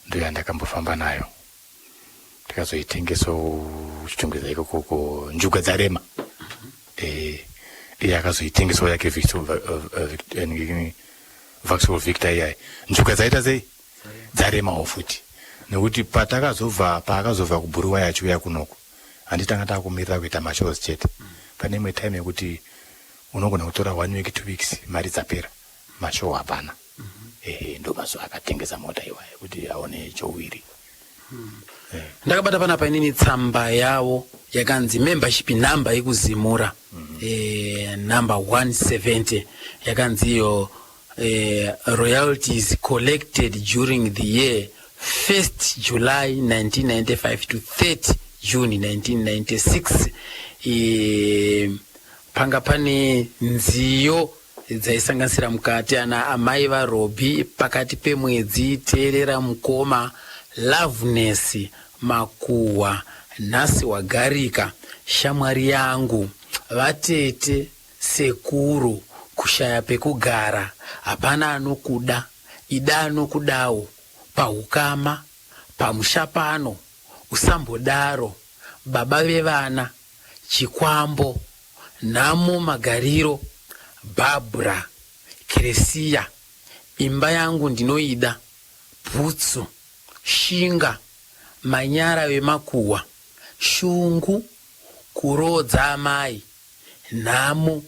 ndo yandakambofamba nayo. Ndikazoitengesawo kuchitongesa ikoko njuga dzarema. Akazoitengesawo yake Vauxhall Victor iyayi njuga dzaita sei dzaremawo futi, nekuti paakazobva kuBuruwa yachiuya kunoko handitanga takumirira kuita mashows chete. Pane imwe time yekuti unogona kutora 1 week 2 weeks mari dzapera mashow hapana. Ndo mazuva akatengesa mota iwayo kuti aone chowiri. Ndakabata panapa inini tsamba yavo yakanzi membership number yekuzimura number 170 yakanzi iyo royalties collected during the year 1st July 1995 to 30 June 1996. Panga pane nziyo dzaisanganisira mukati ana amai vaRobi pakati pemwedzi, teerera mukoma, Loveness Makuwa, nhasi wagarika, shamwari yangu, vatete, sekuru, kushaya pekugara, hapana anokuda, ida anokudawo, pahukama, pamushapano, usambodaro, baba vevana, chikwambo, nhamo magariro, Barbara, Kresia, imba yangu ndinoida, bhutsu, shinga, manyara vemakuwa, shungu, kurodza amai, nhamo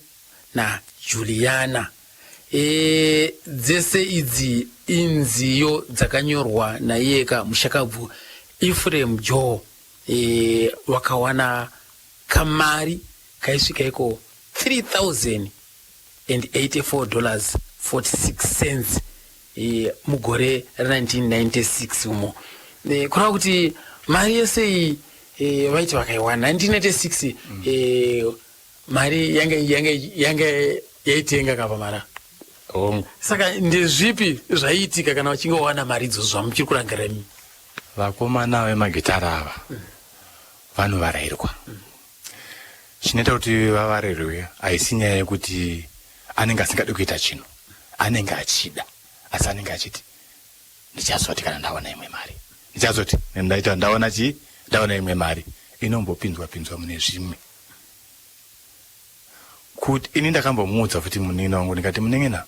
na Juliana. Dzese idzi inziyo dzakanyorwa naiyeka mushakabvu Ephraim Joe. Wakawana kamari kaisvika iko $3,084 46 cents mugore 1996 umo. Kureva kuti mari yese iyi vaiti vakaiwana 1996 mari yange yaitenga kapa mara hongu. Saka ndezvipi zvaiitika kana vachinge wawana mari idzodzo zvamuchiri kurangarira imi? Vakomana vemagitara ava vanovarairwa. Chinoita kuti vavarirwe haisi nyaya yekuti anenge asingadi kuita chinhu, anenge achida, asi anenge achiti ndichazoti kana ndawana imwe mari, ndichazoti ndaita ndawana chii, ndawana imwe mari. Inombopinzwa mune zvimwe. Kuti ini ndakambomuudza futi munina wangu ndikati, munengena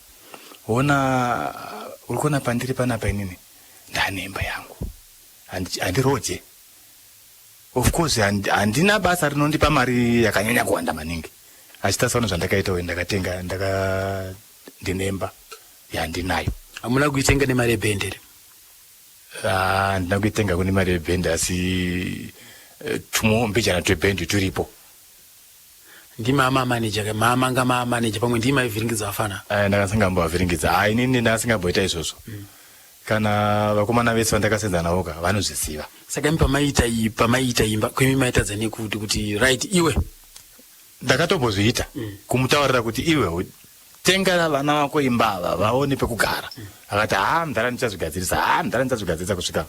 ona uri kuona pandiri panapa inini ndane imba yangu handiroje. Of course handina basa rinondipa mari yakanyanya kuwanda maningi. Achitasaona zvandakaitawo ndakatenga ndinemba yandinayo. Hamuna kuitenga nemari yebhendere? Handina kuitenga kune mari yebhendi, asi tumombe chana twebhendi turipo. Ndimama manager, mama ngama manager pamwe ndima ivhiringidza vafana. Ndakasingambovhiringidza. Inini ndasingamboita izvozvo. Kana vakomana vese vandakasenza navo vanozviziva. Saka pamaita imba kwemi maitadza kuti right iwe ndakatombozviita kumutaurira kuti iwe tenga vana vako imba ava vaone pekugara. Akati mudhara ndichazvigadzirisa kusvika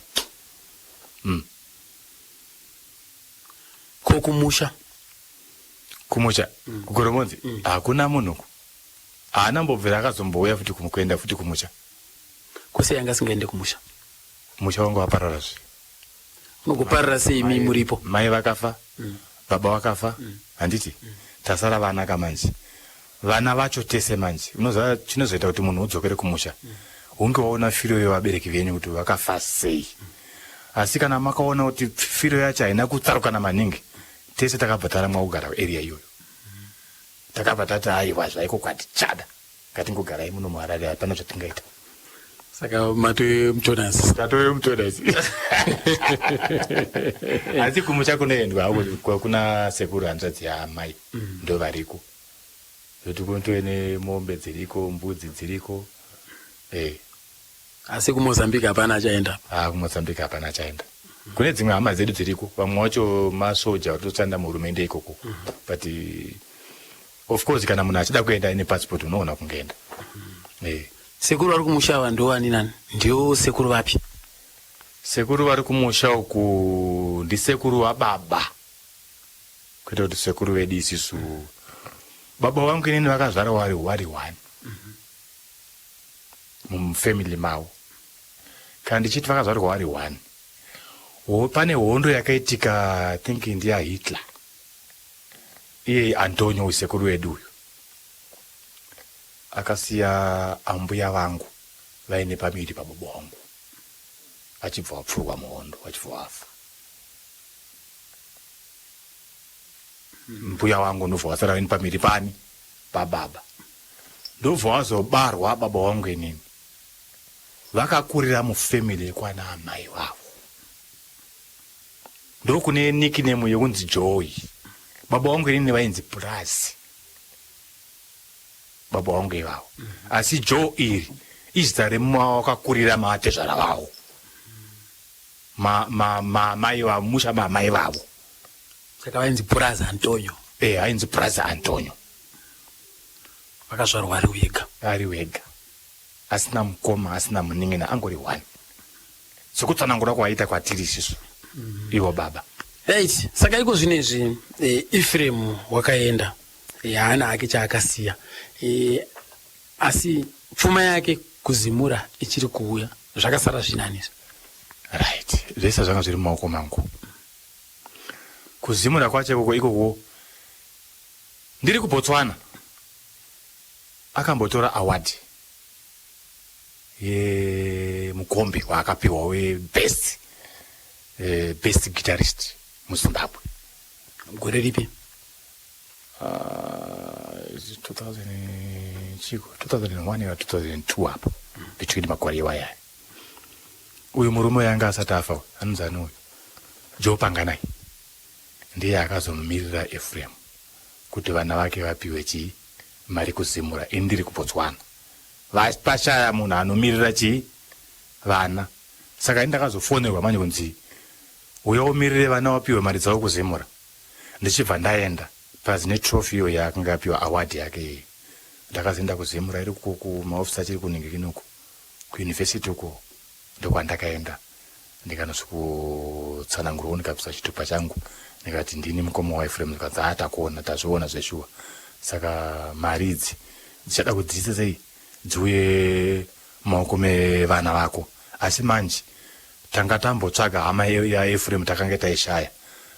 kokumusha kugoromonzi hakuna munhuku haana mbobvira akazombouya futi kuenda futi kumusha. Kwose yanga singaende kumusha? Musha wangu waparara zve. Unokuparara sei imi muripo? Mai vakafa, baba vakafa, handiti tasara vana kamanje. Vana vacho tese manje. Unoziva chinozoita kuti munhu udzokere kumusha unge waona firo yevabereki venyu kuti vakafa sei. Asi kana makaona kuti firo yacho haina kutsarukana maningi, tese takabva taramwa area iyoyo. Takabva tati aiwa zvaiko kwati chada ngatingogarai muno muHarare, hapana zvatingaita. Saka matowe mutonasi. Asi kumusha kunoendwa kuna sekuru hanzvadzi yaamai ndo variko. Zoti kunotowe nemombe dziriko, mbudzi dziriko. Asi kuMozambique hapana achaenda? kuMozambique hapana achaenda. Kune dzimwe hama dzedu dziriko, vamwe vacho masoja vatotsanda muhurumende ikoko. But of course kana munhu achida kuenda ine passport unoona kungeenda. Sekuru vari kumusha ava ndovani nani? Ndio sekuru vapi? Sekuru vari kumusha uku ndisekuru wababa. Kuita kuti sekuru vedu isisu. Baba vangu inini vakazvara wari 1 mufamily mavo. Kana ndichiti vakazvarwa wari 1, pane hondo yakaitika I think ndiya Hitler. Iye Antonio usekuru wedu uyu akasiya ambuya vangu vaine pamiri pababa wangu achibva wapfurwa muhondo achibva wafa. Mbuya wangu ndobva wasara vaine pamiri pani pababa. Ndobva wazobarwa baba wangu inini. Vakakurira mufamily yekwana amai vavo. Ndokune nickname yekunzi Joy. Baba wangu inini vainzi Plus. Baba wangu ivavo. Asi Joe iri izita remumwe wakakurira maatezvara vavo. Mai vavo, musha mamai vavo. Saka vainzi Plus Antonio. Ainzi Plus Antonio. Vakazvarwa ari wega. Asina mukoma, asina muning'ina, angori 1. Sekutsanangura kwaita kwatiri isisu. Iwo baba. Right. Saka iko zvinezvi Ephraim wakaenda. Haana hake chaakasiya. Asi pfuma yake kuzimura ichiri kuuya. Zvakasara zvinani. Right. Zvese zvanga zviri mumaoko mangu. Kuzimura kwacho ikoko ndiri kuBotswana. Akambotora award mukombe waakapiwa webest guitarist muZimbabwe. Gore ripi? 2001 or 2002 hapo between makore iwaya. Uyu murume yanga asati afa anonzi uyu Joe Panganai ndiye akazomumirira Ephraim kuti vana vake vapiwe mari kuzimura. Indiri kuBotswana pashaya munhu anomirira chii vana. Saka ndakazofonerwa manje kunzi uya umirire vana wapiwe mari dzavo kuzimura. Ndichibva ndaenda pazine trophy iyo yaakanga apiwa award yake. Ndakazoenda kuzimura iri kumaofisi achiri kuningirinoku kuuniversity uko ndokwandakaenda ndikanosokutsanangurwa ndikabvisa chitupa changu ndikati ndini mukoma waEfrem. Ndikati takuona tazviona zveshuwa. Saka mari idzi dzichada kudzidzisa sei dziuye maoko mevana vako. Asi manje tanga tambotsvaga hama yaEfrem takanga taishaya.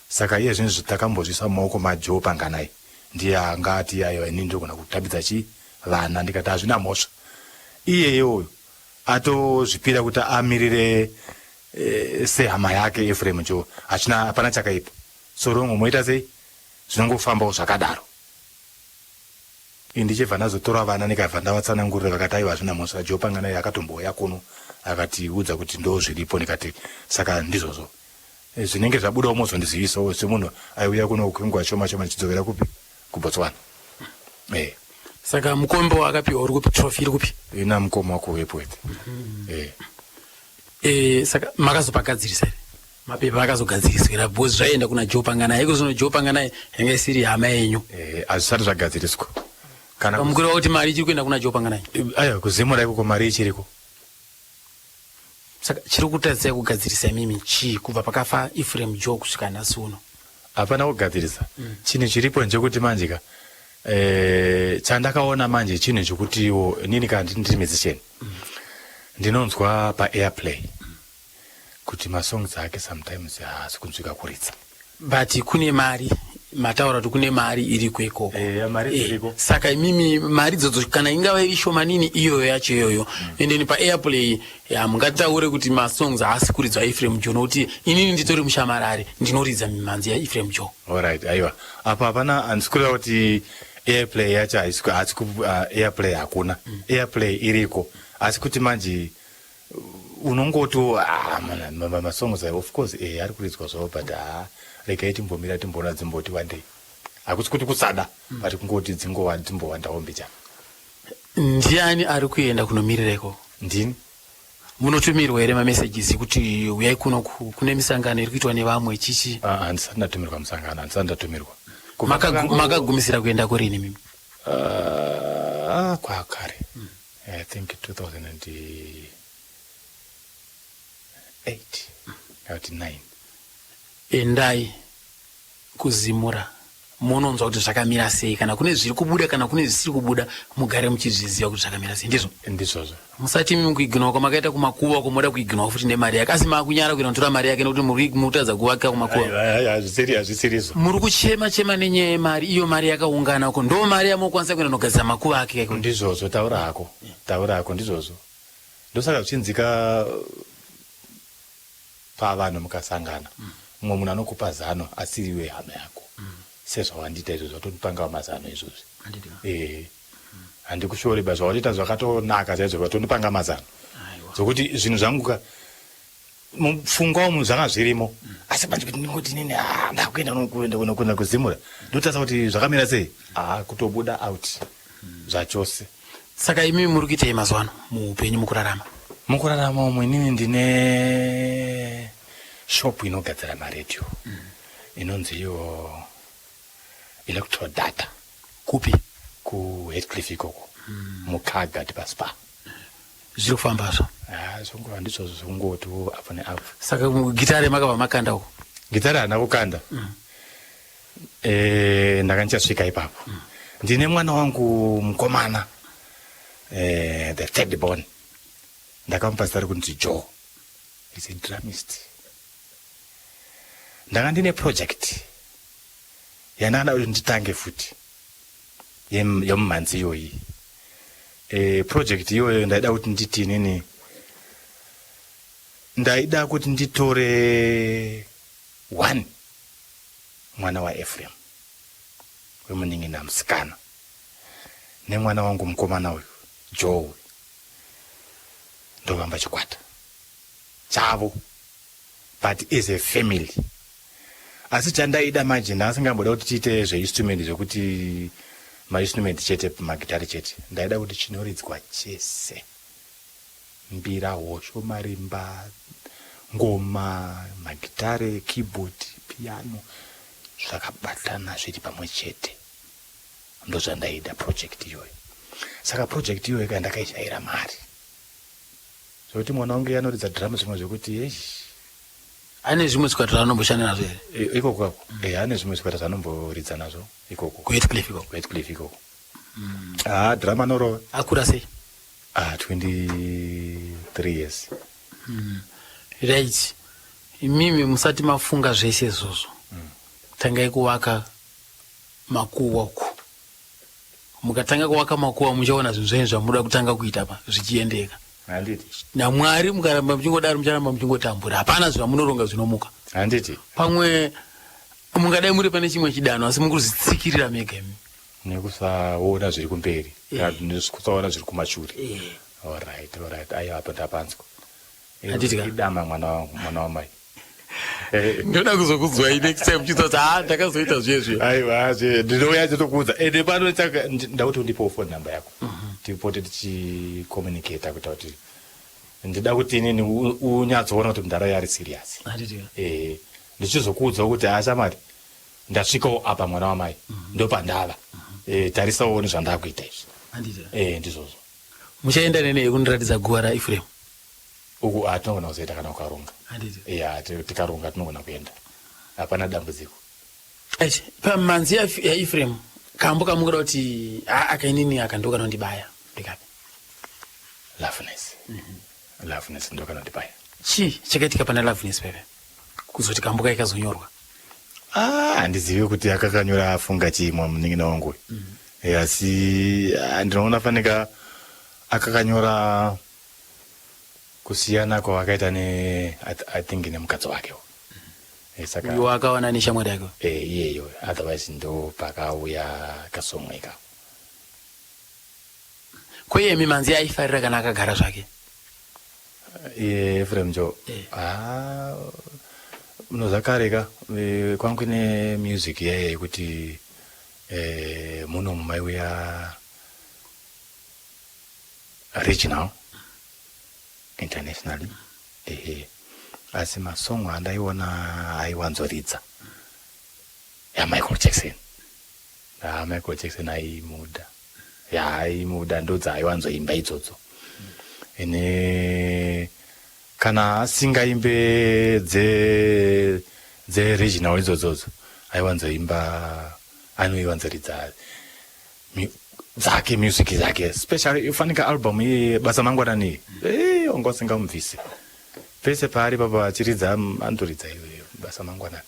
Saka iye zvinhu takambozvisa mumaoko maJoe Panganai ndiye angati aiwa inini ndogona kutambidza chii vana. Ndikati hazvina mhosva. Iyeyo atozvipira kuti amirire sehama yake Efrem Joe. Hapana chakaipa. Sorongo moita sei zvinongofambawo zvakadaro. Ndichibva ndazotora vana ndikabva ndavatsanangurira vakati aiwa hazvina mhosva. Joe Panganai akatombouya kuno akatiudza kuti ndo zviripo. Ndikati saka ndizvozvo zvinenge zvabudawo mozondizivisawo semunhu aiuya kuno kwenguva shoma shoma ndichidzokera kupi kuBotswana. Saka mukombe wakapiwa uri kupi trophy iri kupi? Ina mukoma wako wepwete. Saka makazopagadzirisa here mapepa akazogadziriswa because zvaenda kuna Joe Panganai. Iko zvino Joe Panganai yange isiri hama yenyu. Hazvisati zvagadziriswa. Kana mukureva kuti mari ichiri kuenda kuna Joe Panganai. Aiwa kuzimura ikoko mari ichiriko. Saka chiri kutadzira kugadzirisa mimi chii kubva pakafa Efrem Joe kusvika nhasi uno? Hapana kugadzirisa. Chinhu chiripo ndechekuti manjika chandakaona manje chinhu chekuti nini kana ndiri musician ndinonzwa paAirplay kuti masongs ake sometimes haasi kunzwika kuritsa. But kune mari mataura kuti kune mari iriko ikoko. Mari iriko. Saka imimi mari dzodzo kana ingava iri shomanini iyoyo yacho iyoyo endeni paAirplay mungataure kuti masongs haasi kuridzwa Efrem Joe nokuti inini nditori mushamarari ndinoridza mimanzi yaEfrem Joe. Alright, aiwa. Apa hapana handisikureva kuti Airplay yacho haisi Airplay hakuna. Airplay iriko. Asi kuti manje unongoti masongs of course ari kuridzwa zvavo but regai timbomira timboona dzimboti one day. Hakusi kuti kusada but kungoti dzimbowandawo mbichana. Ndiani ari kuenda kunomirireko? Ndini. Munotumirwa here mamessages kuti uyai kuno kune misangano iri kuitwa nevamwe chichi? Handisati ndatumirwa musangano. Handisati ndatumirwa. Makagumisira kuenda kurini mimi? Kwakare. I think 2008 9. Endai kuzimura munonzwa kuti zvakamira sei, kana kune zviri kubuda kana kune zvisiri kubuda mugare muchizviziva kuti zvakamira sei. Ndizvo musati mimi kuiginwa kwamakaita kumakuva kwamoda kuiginwa futi nemari yake. Asi makunyara kuenda kutora mari yake nokuti muri mutadza kuvaka kumakuva. Hazvisirizo. Muri kuchema nenyaya yemari. Iyo mari yakaungana uko ndo mari yamokwanisa kuenda kunogadzira makuva ake. Ndizvozvo. Taura hako ndizvozvo. Ndosaka zvichinzika pavanhu mukasangana mumwe munhu anokupa zano asiriwe hama yako. Sezvawandiita izvozvo watondipanga mazano izvozvi. Handikushoreba zvawatiita zvakatonaka chaizvo watondipanga mazano zvokuti zvinhu zvangu mupfungwa umu zvanga zvirimo. Asi manje kuti ndingoti nini ndakuenda kuzimura ndotarisa kuti zvakamira sei kutobuda out zvachose. Saka imi muri kuitei mazuva ano muupenyu mukurarama? Mukurarama umwe inini ndine shop inogadzira maredio inonzi iyo Electro Data. Kupi? Heathcliff ikoko mukagati paspa. Zviri kufamba zvo? Zvongova ndizvozvo zvongoti apo neapo. Saka gitare makabva makanda uko? Gitare handina kukanda. Ndakandichasvika ipapo. Ndine mwana wangu mukomana the third born. Ndakamupa zita rokunzi Joe. He's a drummist. Ndanga ndine project yandakada kuti nditange futi yemumanzi iyoyi. Project iyoyo ndaida kuti nditi nini, ndaida kuti nditore one mwana waEfrem wemunin'ina musikana nemwana wangu mukomana uyu Joe ndovamba chikwata chavo but as a family. Asi chandaida manje ndasingamboda kuti tiite zveinstrument zvokuti mainstrument chete magitari chete ndaida kuti chinoridzwa chese mbira hosho marimba ngoma magitare keyboard piano zvakabatana zviri pamwe chete ndozvandaida project iyoyo saka project iyoyo ka ndakaishaira mari zvokuti mwana wangu anoridza drama zvimwe zvekuti ane zvimwe zvikwata zvaanomboshanda nazvo here ikoko ane zvimwe zvikwata zvaanomboridza nazvo ikoko kuHeathcliff ikoko drama norova akura sei 23 years right imimi musati mafunga zvese izvozvo tangai kuvaka makuwa uku mukatanga kuvaka makuwa muchaona zvinhu zvenyu zvamuda kutanga kuita pa zvichiendeka handiti naMwari mukaramba muchingodaro mucharamba muchingotambura hapana zvamunoronga zvinomuka handiti pamwe mungadai muri pane chimwe chidanho asi mukuzitsikirira mega imi nekusaona zviri kumberi nekusaona zviri kumashure alright aiwa apa ndapanzwa idama mwana wamai ndoda kuzokuzwai next time chitsoti ndakazoita zvezve aiwa ndinouya chitokuudza ende pano ndakuti undipewo phone number yako tipote tichicommunicata kuita kuti ndida kuti inini unyatsoona kuti mundaraunda ari serious ndichizokuudzawo kuti ashamari ndasvikawo apa mwana wamai ndopandava tarisawo nezvandakuita izvi ndizvozvo muchaenda nene kundiratidza guva raEphraim uku tinogona kuzoita kana ukaronga tikaronga tinogona kuenda hapana dambudziko pamanzi yaEphraim kambo kamukuda kuti akainini akandoka nondibaya ndikapi loveness ndoka nondibaya chii chakaitika pana loveness pepe kuzoti kambo kaikazonyorwa handizivi kuti akakanyora afunga chimwe munin'ina wangu asi ndinoona fanika akakanyora kusiyana kwavakaita I think nemukadzi wakewo uyo akaona neshamwari yake iyeyo otherwise ndo pakauya kasomwa ika kweiye mimanzi aifarira kana akagara zvake Ephraim jo munozvakareka kwangu ine music yaiye yekuti muno mumaiuya regional internationally asi masong andaiona aiwanzoridza yaMichael Jackson aimuda ndodzaaiwanzoimba idzodzo ene kana asingaimbe dzeregional idzodzodzo aiwanzoimba anoiwanzoridza dzake music dzake especially ifanika album yebasa mangwanani onga usingamubvisi pese paari papa achiridza andoridza iyoyo basa mangwanani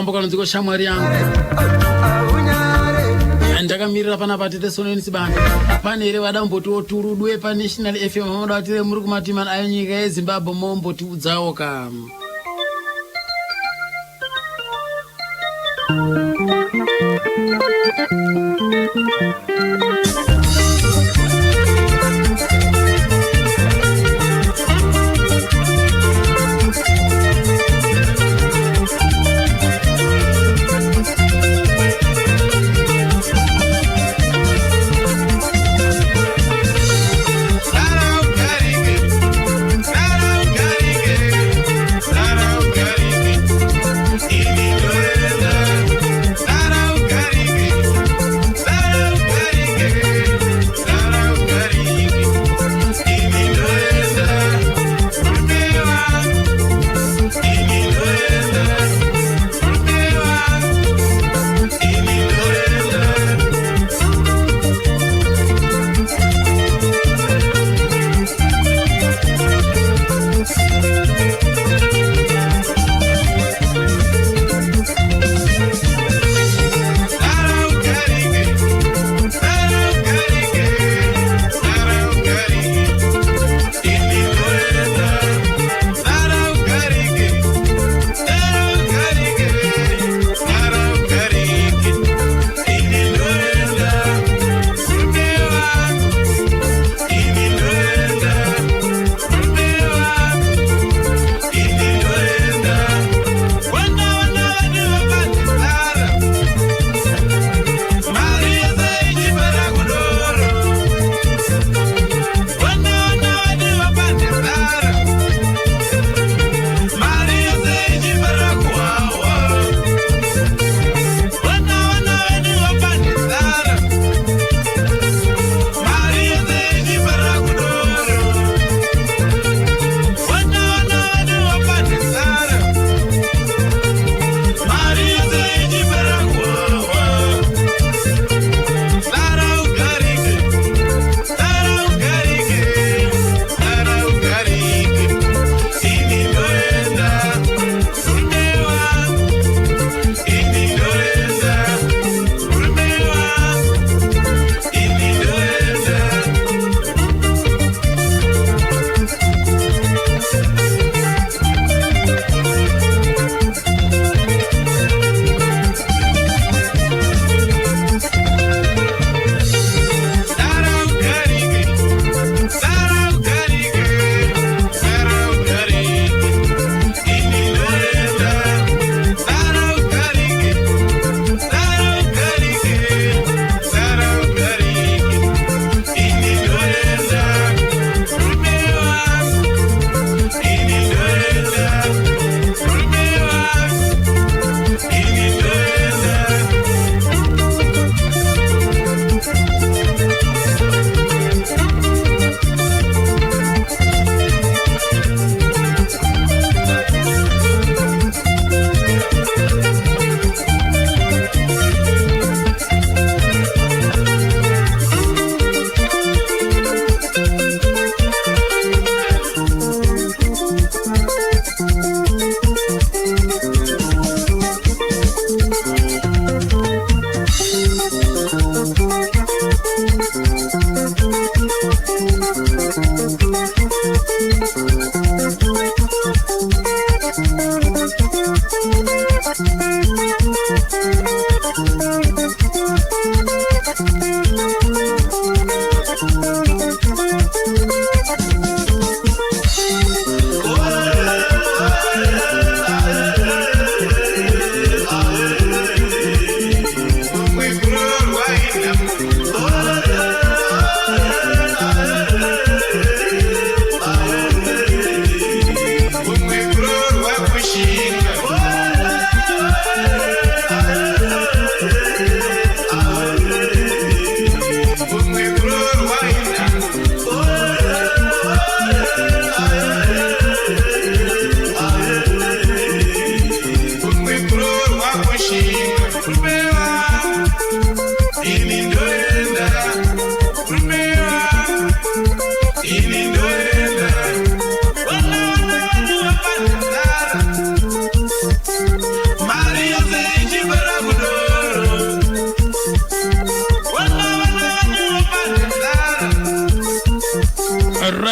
kakambo kanonziko shamwari yangu ndakamirira pana patete soneni sibanda pane ere vadamboti oturudwe pa National FM vanoda vatire muri kumatimani ayo nyika yeZimbabwe momboti udzawo kam Garige,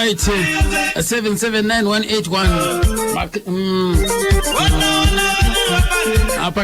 right 779181 apa